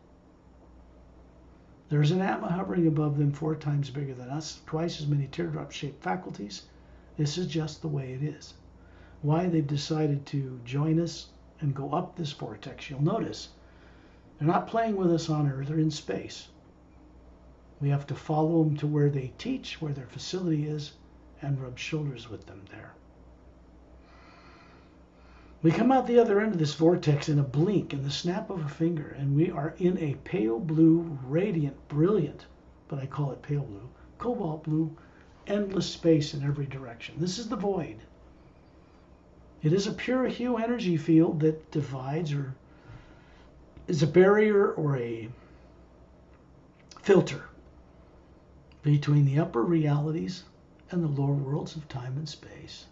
There's an Atma hovering above them 4 times bigger than us, twice as many teardrop-shaped faculties. This is just the way it is. Why they've decided to join us and go up this vortex, you'll notice they're not playing with us on Earth, they're in space. We have to follow them to where they teach, where their facility is, and rub shoulders with them there. We come out the other end of this vortex in a blink, in the snap of a finger, and we are in a pale blue, radiant, brilliant, but I call it pale blue, cobalt blue, endless space in every direction. This is the void. It is a pure hue energy field that divides, or is a barrier or a filter between the upper realities and the lower worlds of time and space.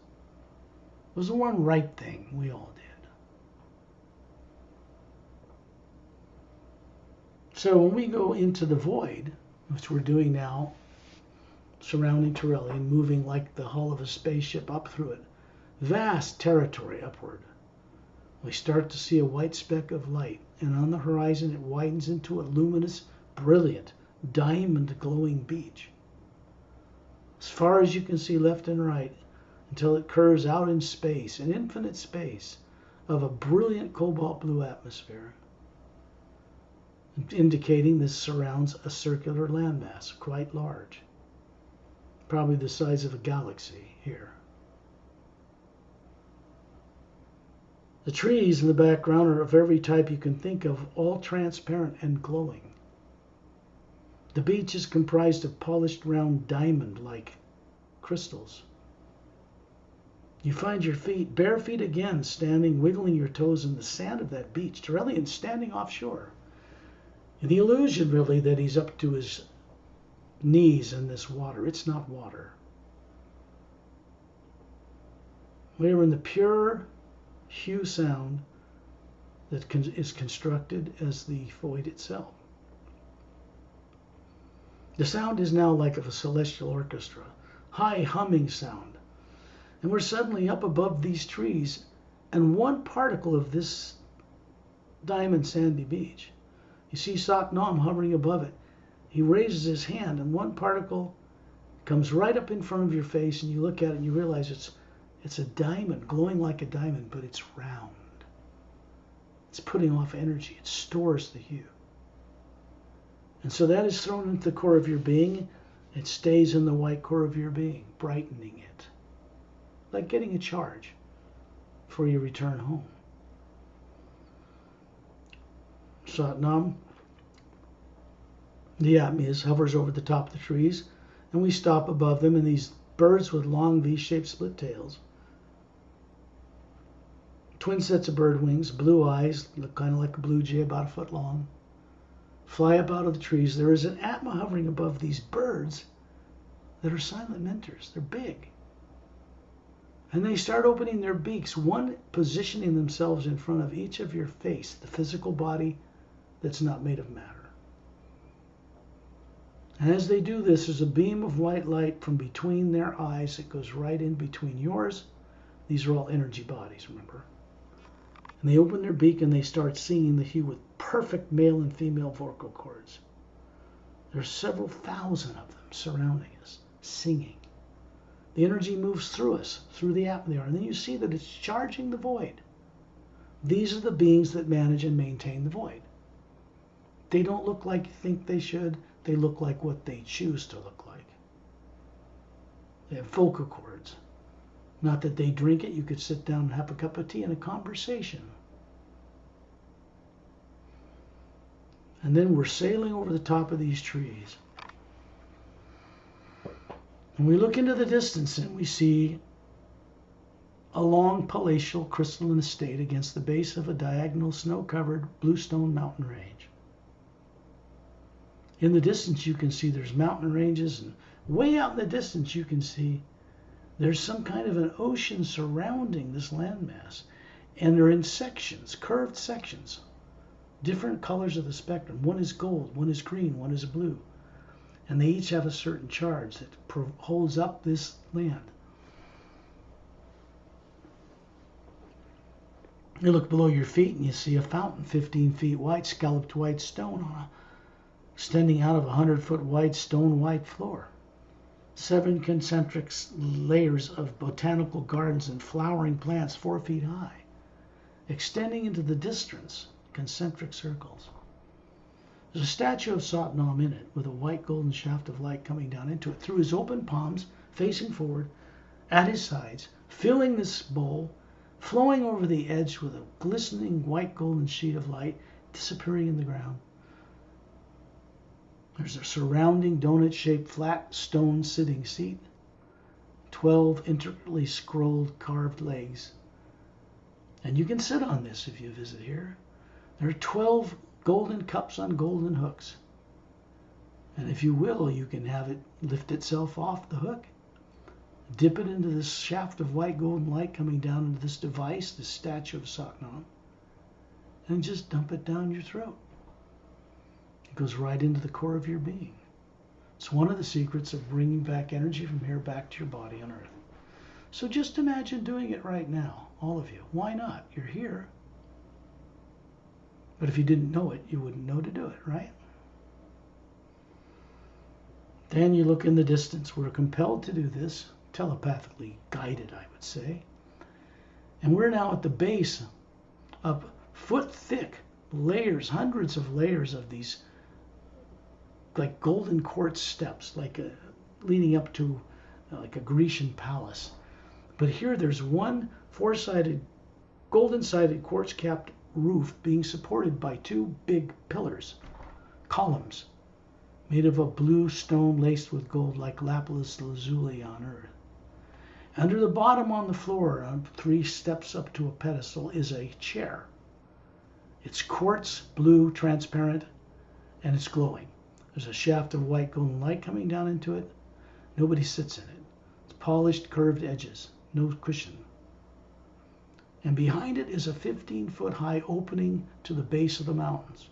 It was the one right thing we all did. So when we go into the void, which we're doing now, surrounding Terrellian, moving like the hull of a spaceship up through it, vast territory upward. We start to see a white speck of light, and on the horizon it widens into a luminous, brilliant, diamond glowing beach. As far as you can see left and right, until it curves out in space, an infinite space of a brilliant cobalt blue atmosphere, indicating this surrounds a circular landmass, quite large, probably the size of a galaxy here. The trees in the background are of every type you can think of, all transparent and glowing. The beach is comprised of polished round diamond-like crystals. You find your feet, bare feet again, standing, wiggling your toes in the sand of that beach. Terrellian's standing offshore. And the illusion, really, that he's up to his knees in this water. It's not water. We are in the pure hue sound that is constructed as the void itself. The sound is now like of a celestial orchestra, high humming sound. And we're suddenly up above these trees, and one particle of this diamond sandy beach, you see Satnam hovering above it. He raises his hand, and one particle comes right up in front of your face, and you look at it and you realize it's a diamond, glowing like a diamond, but it's round. It's putting off energy. It stores the hue. And so that is thrown into the core of your being. It stays in the white core of your being, brightening it, like getting a charge before you return home. Satnam, the Atma, hovers over the top of the trees, and we stop above them, and these birds with long V-shaped split tails, twin sets of bird wings, blue eyes, look kind of like a blue jay, about a foot long, fly up out of the trees. There is an Atma hovering above these birds that are silent mentors. They're big. And they start opening their beaks, one positioning themselves in front of each of your face, the physical body that's not made of matter. And as they do this, there's a beam of white light from between their eyes that goes right in between yours. These are all energy bodies, remember? And they open their beak and they start singing the hue with perfect male and female vocal cords. There's several thousand of them surrounding us, singing. The energy moves through us, through the Atma, and then you see that it's charging the void. These are the beings that manage and maintain the void. They don't look like you think they should. They look like what they choose to look like. They have vocal cords. Not that they drink it. You could sit down and have a cup of tea and a conversation. And then we're sailing over the top of these trees. And we look into the distance and we see a long palatial crystalline estate against the base of a diagonal snow-covered bluestone mountain range. In the distance you can see there's mountain ranges, and way out in the distance you can see there's some kind of an ocean surrounding this landmass. And they're in sections, curved sections, different colors of the spectrum. One is gold, one is green, one is blue. And they each have a certain charge that holds up this land. You look below your feet and you see a fountain 15 feet wide, scalloped white stone extending out of a 100-foot wide stone white floor. 7 concentric layers of botanical gardens and flowering plants 4 feet high, extending into the distance, concentric circles. There's a statue of Satnam in it with a white golden shaft of light coming down into it through his open palms, facing forward, at his sides, filling this bowl, flowing over the edge with a glistening white golden sheet of light, disappearing in the ground. There's a surrounding donut-shaped flat stone sitting seat, 12 intricately scrolled carved legs. And you can sit on this if you visit here. There are 12 golden cups on golden hooks. And if you will, you can have it lift itself off the hook, dip it into this shaft of white golden light coming down into this device, this statue of Satnam, and just dump it down your throat. It goes right into the core of your being. It's one of the secrets of bringing back energy from here back to your body on Earth. So just imagine doing it right now, all of you. Why not? You're here. But if you didn't know it, you wouldn't know to do it, right? Then you look in the distance. We're compelled to do this, telepathically guided, I would say. And we're now at the base of foot-thick layers, hundreds of layers of these like golden quartz steps, leading up to like a Grecian palace. But here there's one four-sided, golden-sided quartz-capped roof being supported by two big pillars, columns, made of a blue stone laced with gold like lapis lazuli on earth. Under the bottom on the floor, on 3 steps up to a pedestal, is a chair. It's quartz, blue, transparent, and it's glowing. There's a shaft of white golden light coming down into it. Nobody sits in it. It's polished, curved edges, no cushion. And behind it is a 15-foot high opening to the base of the mountains.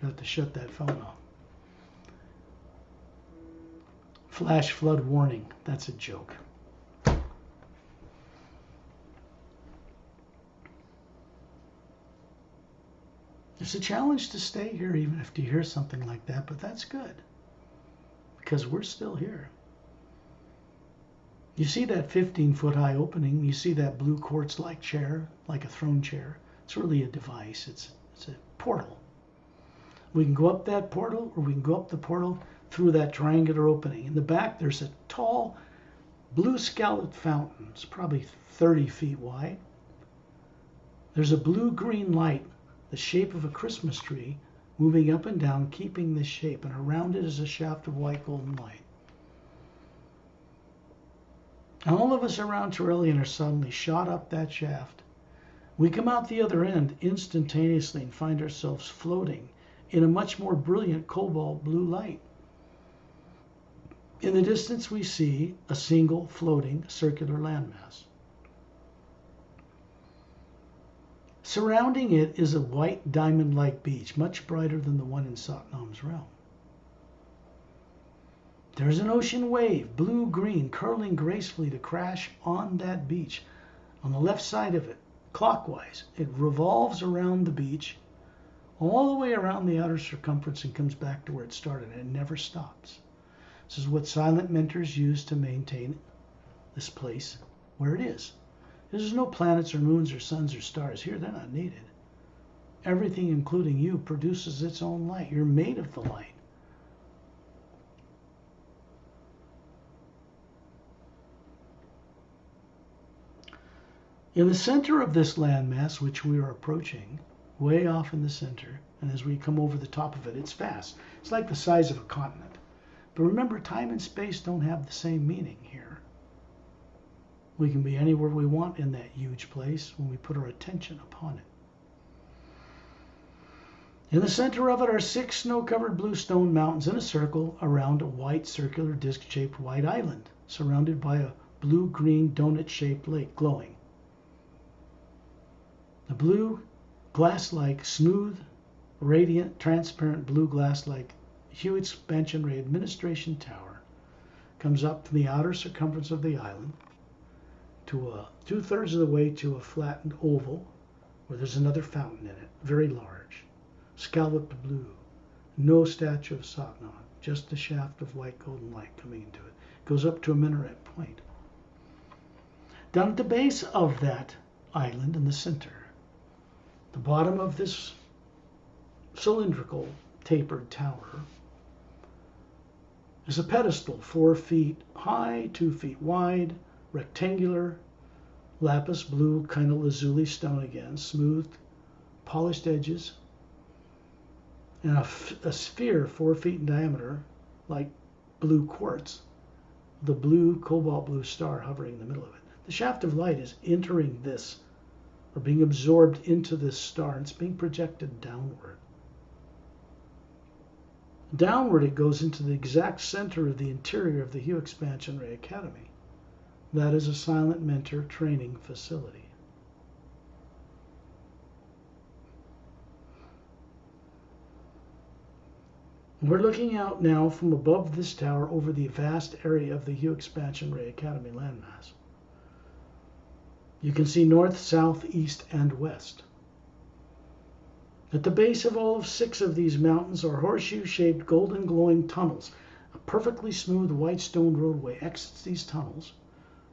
Forgot to shut that phone off. Flash flood warning. That's a joke. It's a challenge to stay here even if you hear something like that, but that's good because we're still here. You see that 15-foot high opening, you see that blue quartz-like chair, like a throne chair. It's really a device. It's a portal. We can go up that portal, or we can go up the portal through that triangular opening. In the back, there's a tall blue scalloped fountain. It's probably 30 feet wide. There's a blue-green light, the shape of a Christmas tree, moving up and down, keeping this shape, and around it is a shaft of white golden light. And all of us around Trillian are suddenly shot up that shaft. We come out the other end instantaneously and find ourselves floating in a much more brilliant cobalt blue light. In the distance we see a single floating circular landmass. Surrounding it is a white diamond-like beach, much brighter than the one in Satnam's realm. There's an ocean wave, blue-green, curling gracefully to crash on that beach. On the left side of it, clockwise, it revolves around the beach, all the way around the outer circumference and comes back to where it started, and it never stops. This is what silent mentors use to maintain this place where it is. There's no planets or moons or suns or stars here. They're not needed. Everything, including you, produces its own light. You're made of the light. In the center of this landmass, which we are approaching, way off in the center, and as we come over the top of it, it's vast. It's like the size of a continent. But remember, time and space don't have the same meaning here. We can be anywhere we want in that huge place when we put our attention upon it. In the center of it are 6 snow-covered blue stone mountains in a circle around a white circular disc-shaped white island, surrounded by a blue-green donut-shaped lake glowing. The blue, glass-like, smooth, radiant, transparent blue glass-like huge expansion ray administration tower comes up from the outer circumference of the island to 2/3 of the way to a flattened oval where there's another fountain in it, very large, scalloped blue, no statue of Satnam, just a shaft of white golden light coming into it. It goes up to a minaret point. Down at the base of that island in the center, the bottom of this cylindrical tapered tower is a pedestal 4 feet high, 2 feet wide, rectangular, lapis blue, kind of lazuli stone again, smooth, polished edges, and a sphere 4 feet in diameter, like blue quartz, the blue, cobalt blue star hovering in the middle of it. The shaft of light is entering this, or being absorbed into this star, and it's being projected downward. Downward it goes into the exact center of the interior of the Hue Expansion Ray Academy. That is a silent mentor training facility. We're looking out now from above this tower over the vast area of the Hue Expansion Ray Academy landmass. You can see north, south, east, and west. At the base of all 6 of these mountains are horseshoe-shaped golden glowing tunnels. A perfectly smooth white stone roadway exits these tunnels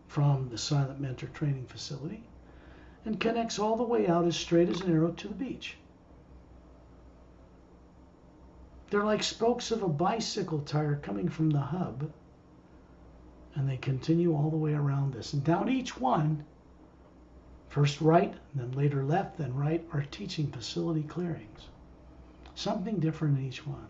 from the Silent Mentor training facility and connects all the way out as straight as an arrow to the beach. They're like spokes of a bicycle tire coming from the hub, and they continue all the way around this. And down each one, first right, then later left, then right, are teaching facility clearings. Something different in each one.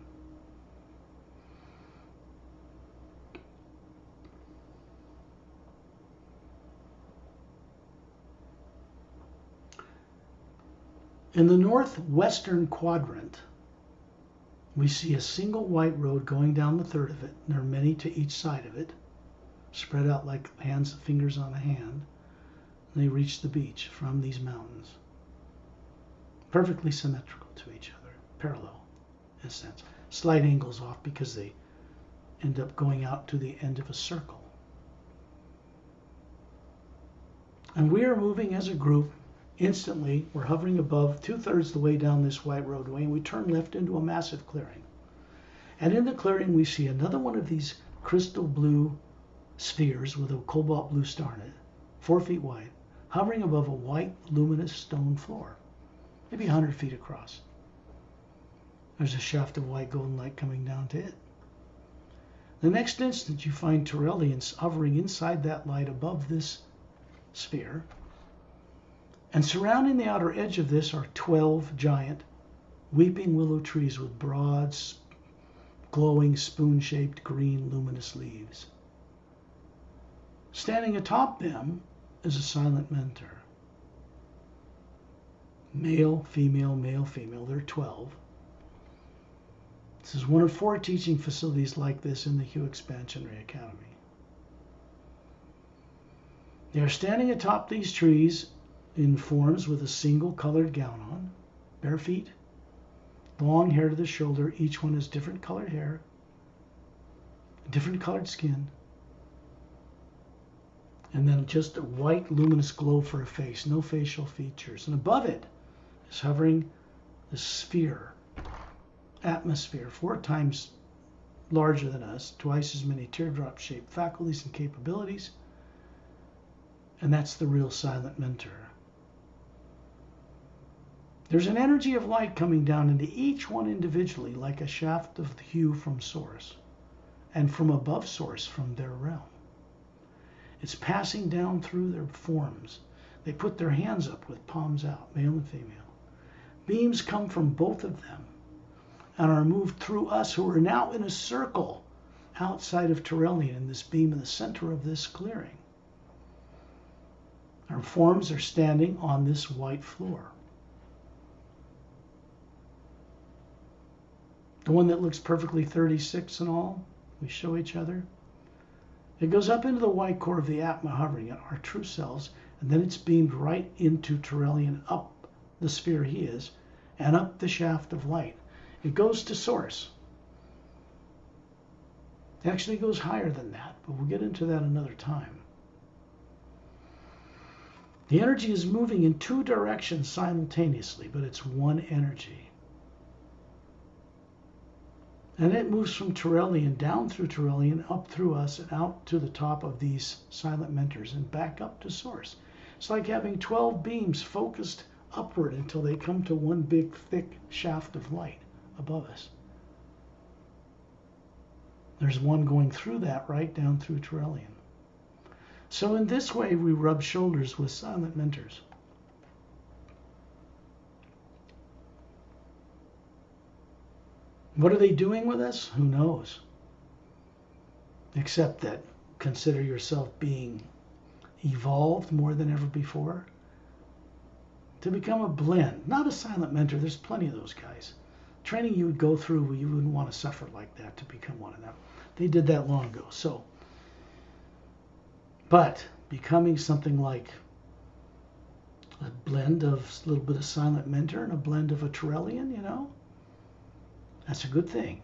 In the northwestern quadrant, we see a single white road going down the third of it. There are many to each side of it, spread out like hands, fingers on a hand. They reach the beach from these mountains. Perfectly symmetrical to each other, parallel in a sense. Slight angles off because they end up going out to the end of a circle. And we are moving as a group. Instantly, we're hovering above 2/3 the way down this white roadway, and we turn left into a massive clearing. And in the clearing, we see another one of these crystal blue spheres with a cobalt blue star in it, 4 feet wide, hovering above a white, luminous stone floor, maybe 100 feet across. There's a shaft of white golden light coming down to it. The next instant, you find Turellians hovering inside that light above this sphere. And surrounding the outer edge of this are 12 giant weeping willow trees with broad, glowing, spoon-shaped green luminous leaves. Standing atop them is a silent mentor. Male, female, male, female. There are 12. This is one of 4 teaching facilities like this in the Hue Expansion Ray Academy. They are standing atop these trees in forms with a single colored gown on, bare feet, long hair to the shoulder. Each one has different colored hair, different colored skin, and then just a white luminous glow for a face, no facial features. And above it is hovering the sphere, atmosphere, 4 times larger than us, twice as many teardrop-shaped faculties and capabilities, and that's the real silent mentor. There's an energy of light coming down into each one individually like a shaft of hue from source, and from above source from their realm. It's passing down through their forms. They put their hands up with palms out, male and female. Beams come from both of them and are moved through us, who are now in a circle outside of Turellian in this beam in the center of this clearing. Our forms are standing on this white floor. The one that looks perfectly 36 and all, we show each other. It goes up into the white core of the Atma hovering at our true selves, and then it's beamed right into Turellian, up the sphere he is, and up the shaft of light. It goes to source. It actually goes higher than that, but we'll get into that another time. The energy is moving in 2 directions simultaneously, but it's one energy. And it moves from Turellian, down through Turellian, up through us, and out to the top of these silent mentors, and back up to source. It's like having 12 beams focused upward until they come to one big, thick shaft of light above us. There's one going through that, right down through Turellian. So in this way, we rub shoulders with silent mentors. What are they doing with us? Who knows? Except that consider yourself being evolved more than ever before to become a blend, not a silent mentor. There's plenty of those guys. Training you would go through where you wouldn't want to suffer like that to become one of them. They did that long ago. But becoming something like a blend of a little bit of silent mentor and a blend of a Turellian, that's a good thing.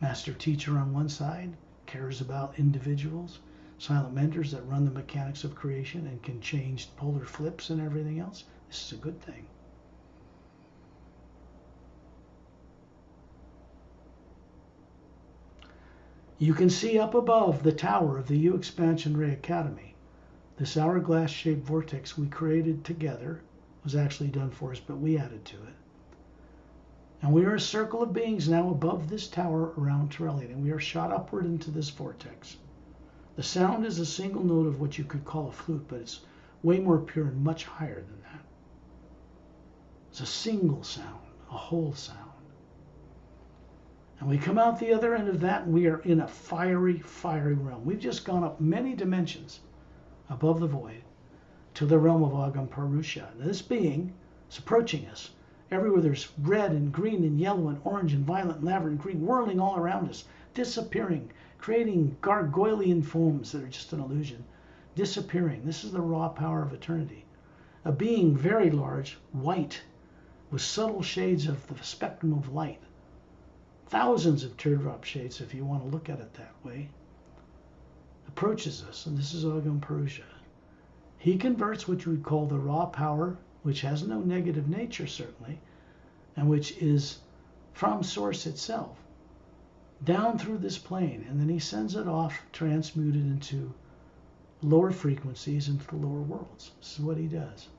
Master teacher on one side cares about individuals, silent mentors that run the mechanics of creation and can change polar flips and everything else. This is a good thing. You can see up above the tower of the U Expansion Ray Academy. This hourglass-shaped vortex we created together was actually done for us, but we added to it. And we are a circle of beings now above this tower around Torellian, and we are shot upward into this vortex. The sound is a single note of what you could call a flute, but it's way more pure and much higher than that. It's a single sound, a whole sound. And we come out the other end of that, and we are in a fiery, fiery realm. We've just gone up many dimensions above the void to the realm of Agam Parusha. Now, this being is approaching us. Everywhere there's red and green and yellow and orange and violet and lavender and green whirling all around us, disappearing, creating gargoylean foams that are just an illusion, disappearing. This is the raw power of eternity. A being very large, white, with subtle shades of the spectrum of light. Thousands of teardrop shades, if you want to look at it that way, approaches us, and this is Agam Parusha. He converts what you would call the raw power, which has no negative nature certainly, and which is from Source itself, down through this plane, and then he sends it off transmuted into lower frequencies, into the lower worlds. This is what he does.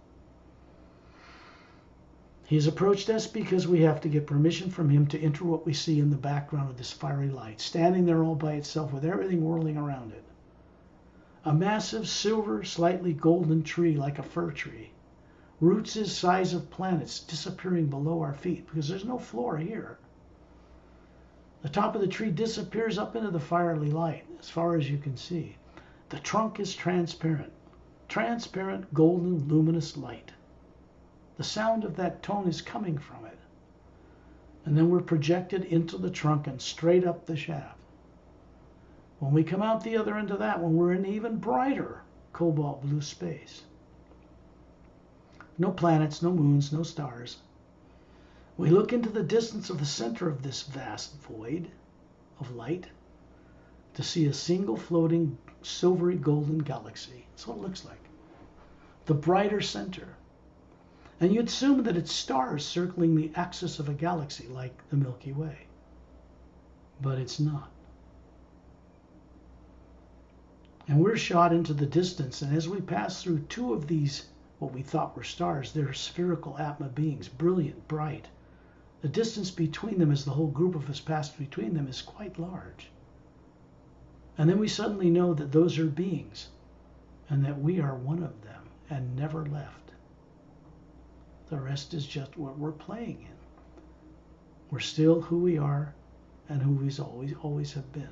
He's approached us because we have to get permission from him to enter what we see in the background of this fiery light, standing there all by itself with everything whirling around it. A massive silver, slightly golden tree like a fir tree. Roots the size of planets disappearing below our feet because there's no floor here. The top of the tree disappears up into the fiery light as far as you can see. The trunk is transparent. Transparent, golden, luminous light. The sound of that tone is coming from it. And then we're projected into the trunk and straight up the shaft. When we come out the other end of that one, we're in even brighter cobalt blue space. No planets, no moons, no stars. We look into the distance of the center of this vast void of light to see a single floating silvery golden galaxy. That's what it looks like. The brighter center. And you'd assume that it's stars circling the axis of a galaxy like the Milky Way. But it's not. And we're shot into the distance, and as we pass through two of these, what we thought were stars, they're spherical Atma beings, brilliant, bright. The distance between them as the whole group of us passed between them is quite large. And then we suddenly know that those are beings, and that we are one of them, and never left. The rest is just what we're playing in. We're still who we are and who we always have been.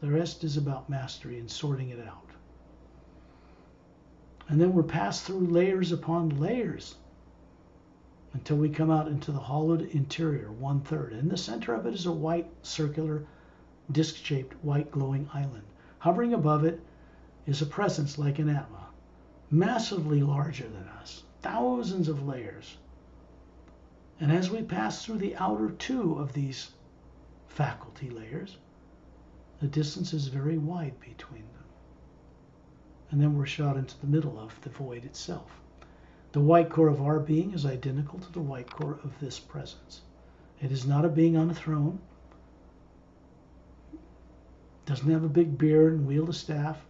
The rest is about mastery and sorting it out. And then we're passed through layers upon layers until we come out into the hollowed interior, 1/3. In the center of it is a white, circular, disc-shaped, white glowing island. Hovering above it is a presence like an Atma, massively larger than us. Thousands of layers. And as we pass through the outer two of these faculty layers, the distance is very wide between them. And then we're shot into the middle of the void itself. The white core of our being is identical to the white core of this presence. It is not a being on a throne. Doesn't have a big beard and wield a staff.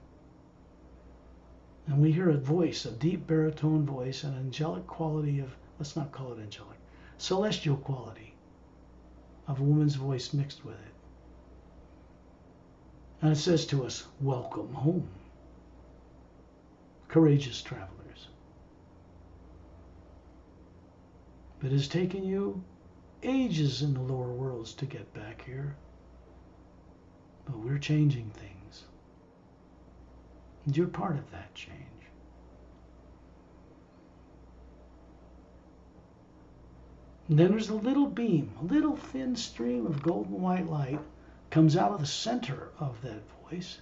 And we hear a voice, a deep baritone voice, an angelic quality of, let's not call it angelic, celestial quality of a woman's voice mixed with it. And it says to us, welcome home, courageous travelers. It has taken you ages in the lower worlds to get back here. But we're changing things. And you're part of that change. And then there's a little beam, a little thin stream of golden white light comes out of the center of that voice,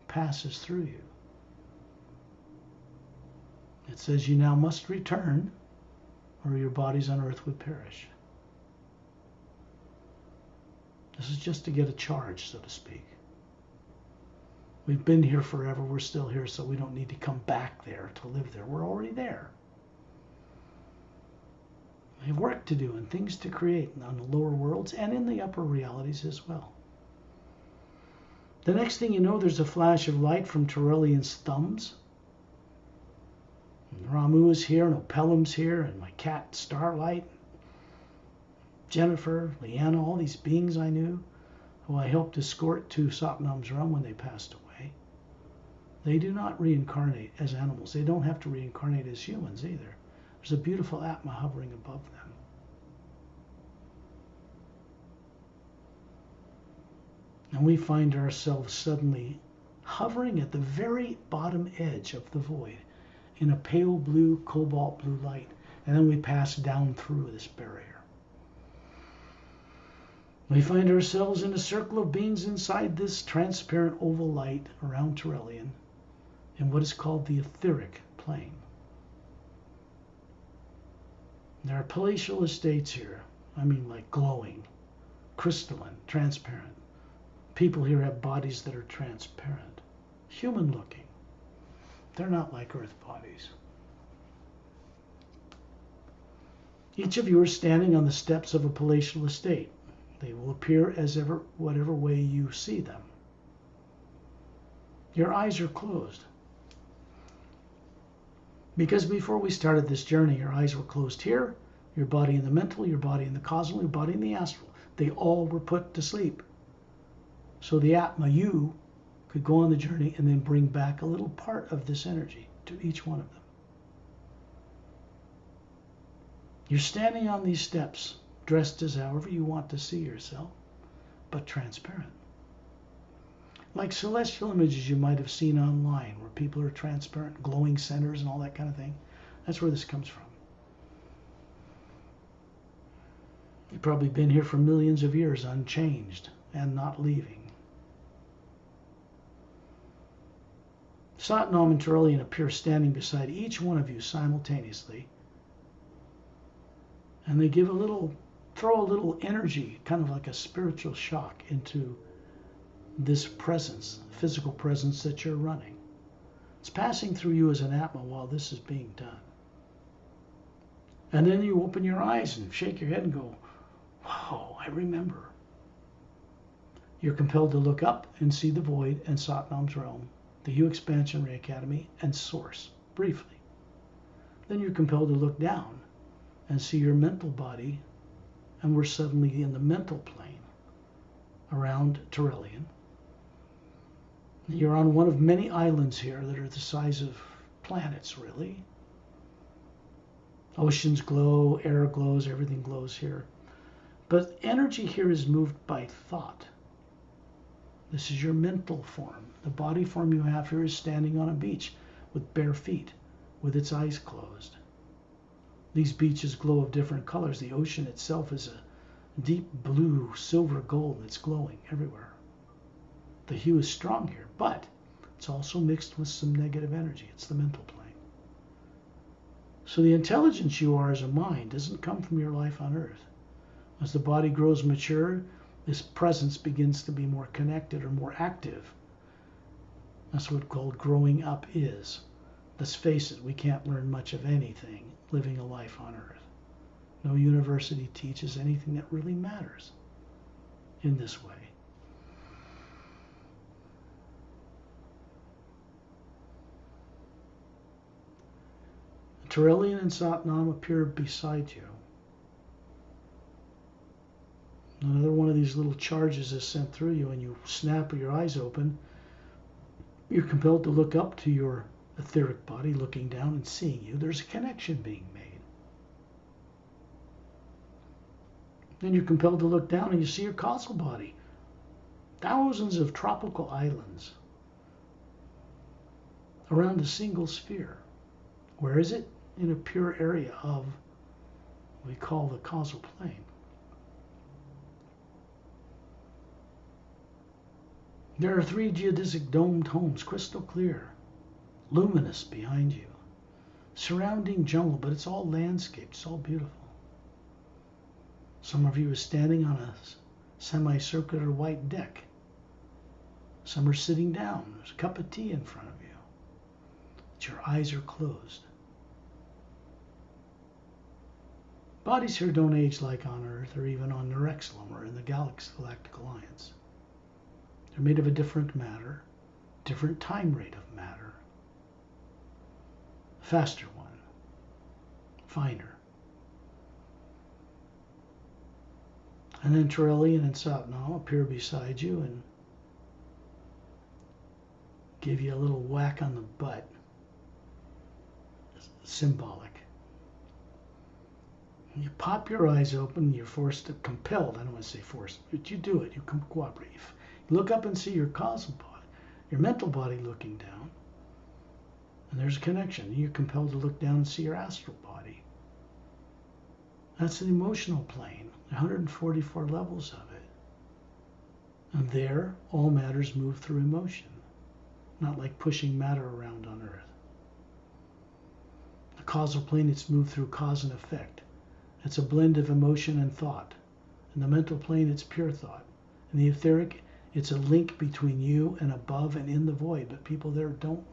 passes through you. It says you now must return or your bodies on earth would perish. This is just to get a charge, so to speak. We've been here forever. We're still here, so we don't need to come back there to live there. We're already there. We have work to do and things to create on the lower worlds and in the upper realities as well. The next thing you know, there's a flash of light from Terrellian's thumbs. And Ramu is here, and Opelum's here, and my cat Starlight, Jennifer, Leanna, all these beings I knew, who I helped escort to Satnam's realm when they passed away. They do not reincarnate as animals. They don't have to reincarnate as humans either. There's a beautiful Atma hovering above them. And we find ourselves suddenly hovering at the very bottom edge of the void in a pale blue, cobalt blue light. And then we pass down through this barrier. We find ourselves in a circle of beings inside this transparent oval light around Terrellian in what is called the etheric plane. There are palatial estates here. I mean, like glowing, crystalline, transparent. People here have bodies that are transparent, human looking. They're not like earth bodies. Each of you are standing on the steps of a palatial estate. They will appear as ever, whatever way you see them. Your eyes are closed. Because before we started this journey, your eyes were closed here, your body in the mental, your body in the causal, your body in the astral. They all were put to sleep. So the Atma, you, could go on the journey and then bring back a little part of this energy to each one of them. You're standing on these steps, dressed as however you want to see yourself, but transparent. Like celestial images you might have seen online, where people are transparent, glowing centers and all that kind of thing. That's where this comes from. You've probably been here for millions of years unchanged and not leaving. Satnam and Terrellian appear standing beside each one of you simultaneously. And they give throw a little energy, kind of like a spiritual shock, into this presence, physical presence that you're running. It's passing through you as an Atma while this is being done. And then you open your eyes and shake your head and go, wow, I remember. You're compelled to look up and see the void and Satnam's realm, the Hue Expansion Ray Academy, and Source, briefly. Then you're compelled to look down and see your mental body, and we're suddenly in the mental plane around Terrellian. You're on one of many islands here that are the size of planets, really. Oceans glow, air glows, everything glows here. But energy here is moved by thought. This is your mental form. The body form you have here is standing on a beach with bare feet, with its eyes closed. These beaches glow of different colors. The ocean itself is a deep blue, silver gold that's glowing everywhere. The hue is strong here, but it's also mixed with some negative energy. It's the mental plane. So the intelligence you are as a mind doesn't come from your life on earth. As the body grows mature, this presence begins to be more connected or more active. That's what called growing up is. Let's face it, we can't learn much of anything living a life on earth. No university teaches anything that really matters in this way. Terrellian and Satnam appear beside you. Another one of these little charges is sent through you, and you snap your eyes open. You're compelled to look up to your etheric body, looking down and seeing you. There's a connection being made. Then you're compelled to look down and you see your causal body. Thousands of tropical islands around a single sphere. Where is it? In a pure area of what we call the causal plane. There are 3 geodesic domed homes, crystal clear, luminous behind you. Surrounding jungle, but it's all landscaped, it's all beautiful. Some of you are standing on a semicircular white deck. Some are sitting down. There's a cup of tea in front of you. But your eyes are closed. Bodies here don't age like on Earth or even on Nerexlum or in the Galactic Alliance. They're made of a different matter, different time rate of matter. Faster one, finer. And then Trillian and Satnam appear beside you and give you a little whack on the butt. Symbolic. You pop your eyes open, you're compelled, I don't want to say forced, but you do it, you cooperate. You look up and see your causal body, your mental body looking down, and there's a connection. You're compelled to look down and see your astral body. That's the emotional plane, 144 levels of it. And there, all matters move through emotion, not like pushing matter around on Earth. The causal plane, it's moved through cause and effect. It's a blend of emotion and thought. In the mental plane, it's pure thought. In the etheric, it's a link between you and above and in the void, but people there don't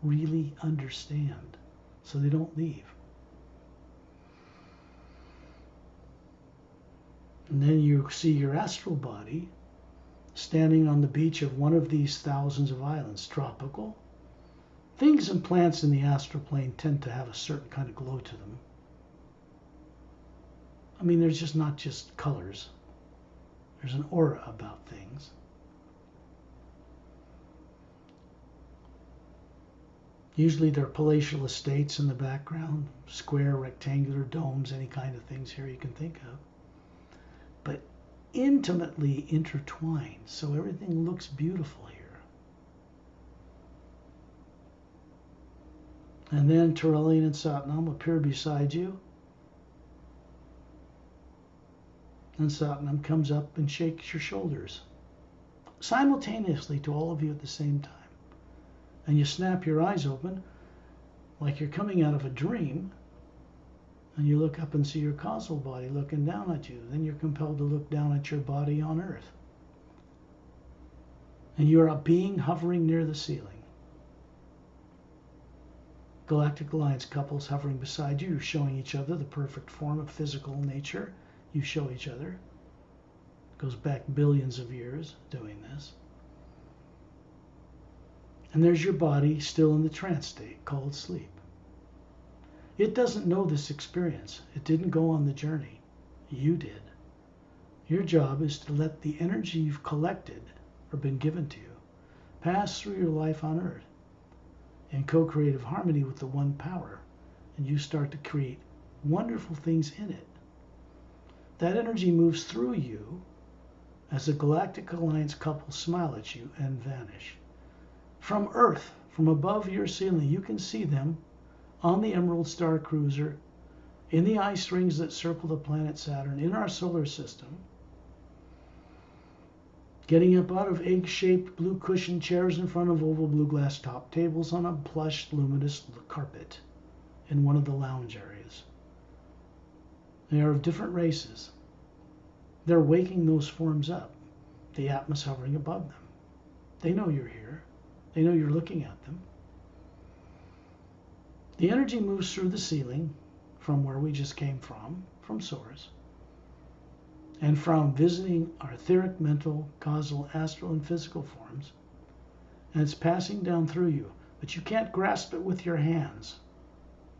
really understand, so they don't leave. And then you see your astral body standing on the beach of one of these thousands of islands, tropical. Things and plants in the astral plane tend to have a certain kind of glow to them. I mean, there's just not just colors. There's an aura about things. Usually there are palatial estates in the background, square, rectangular domes, any kind of things here you can think of. But intimately intertwined, so everything looks beautiful here. And then Trillian and Satnam appear beside you. And Satnam comes up and shakes your shoulders simultaneously to all of you at the same time. And you snap your eyes open like you're coming out of a dream, and you look up and see your causal body looking down at you. Then you're compelled to look down at your body on Earth. And you're a being hovering near the ceiling. Galactic Alliance couples hovering beside you, showing each other the perfect form of physical nature. You show each other. It goes back billions of years doing this. And there's your body still in the trance state called sleep. It doesn't know this experience. It didn't go on the journey. You did. Your job is to let the energy you've collected or been given to you pass through your life on Earth in co-creative harmony with the one power, and you start to create wonderful things in it. That energy moves through you as the Galactic Alliance couple smile at you and vanish. From Earth, from above your ceiling, you can see them on the Emerald Star Cruiser, in the ice rings that circle the planet Saturn, in our solar system, getting up out of egg-shaped blue cushion chairs in front of oval blue glass top tables on a plush, luminous carpet in one of the lounge areas. They are of different races. They're waking those forms up. The Atma's hovering above them. They know you're here. They know you're looking at them. The energy moves through the ceiling from where we just came from Source, and from visiting our etheric, mental, causal, astral, and physical forms, and it's passing down through you, but you can't grasp it with your hands.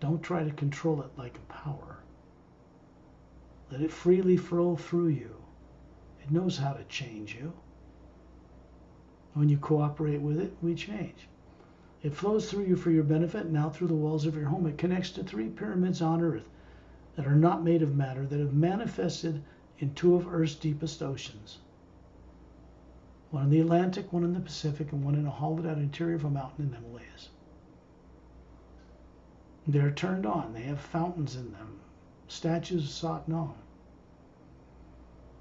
Don't try to control it like a power. Let it freely flow through you. It knows how to change you. When you cooperate with it, we change. It flows through you for your benefit, and out through the walls of your home. It connects to 3 pyramids on Earth that are not made of matter, that have manifested in 2 of Earth's deepest oceans. One in the Atlantic, one in the Pacific, and one in a hollowed-out interior of a mountain in the Himalayas. They're turned on. They have fountains in them, statues of Satnam.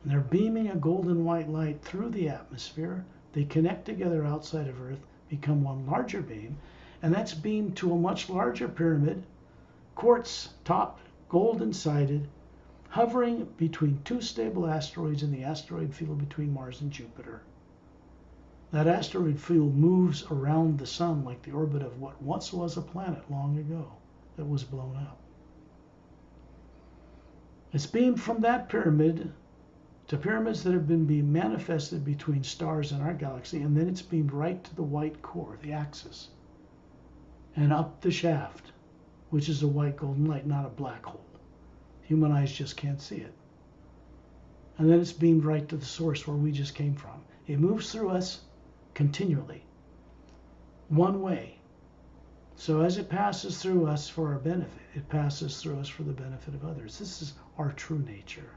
And they're beaming a golden white light through the atmosphere. They connect together outside of Earth, become one larger beam, and that's beamed to a much larger pyramid, quartz topped, golden sided, hovering between two stable asteroids in the asteroid field between Mars and Jupiter. That asteroid field moves around the sun like the orbit of what once was a planet long ago that was blown up. It's beamed from that pyramid to pyramids that have been being manifested between stars in our galaxy, and then it's beamed right to the white core, the axis, and up the shaft, which is a white golden light, not a black hole. Human eyes just can't see it. And then it's beamed right to the source where we just came from. It moves through us continually, one way. So as it passes through us for our benefit, it passes through us for the benefit of others. This is our true nature.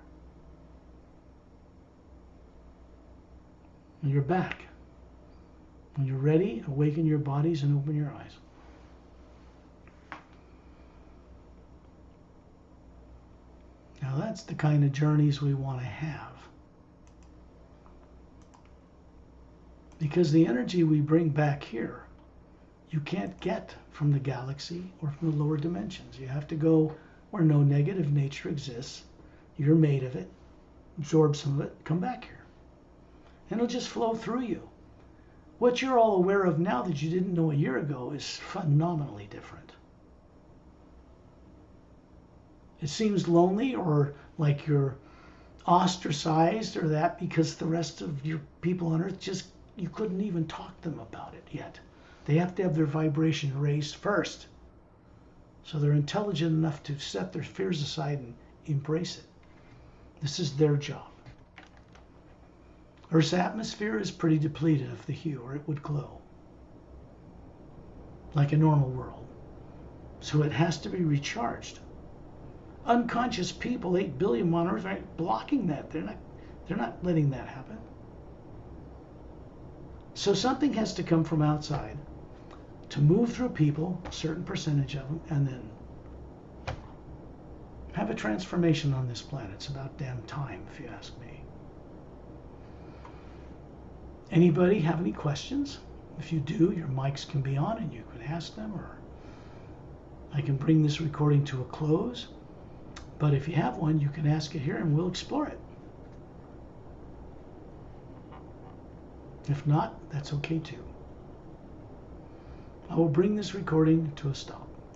And you're back. When you're ready, awaken your bodies and open your eyes. Now that's the kind of journeys we want to have. Because the energy we bring back here, you can't get from the galaxy or from the lower dimensions. You have to go where no negative nature exists. You're made of it. Absorb some of it, come back here. And it'll just flow through you. What you're all aware of now that you didn't know a year ago is phenomenally different. It seems lonely or like you're ostracized or that because the rest of your people on Earth just, you couldn't even talk to them about it yet. They have to have their vibration raised first. So they're intelligent enough to set their fears aside and embrace it. This is their job. Earth's atmosphere is pretty depleted of the hue, or it would glow like a normal world. So it has to be recharged. Unconscious people, 8 billion on Earth, aren't blocking that. They're not letting that happen. So something has to come from outside to move through people, a certain percentage of them, and then have a transformation on this planet. It's about damn time, if you ask me. Anybody have any questions? If you do, your mics can be on and you can ask them, or I can bring this recording to a close. But if you have one, you can ask it here and we'll explore it. If not, that's okay too. I will bring this recording to a stop.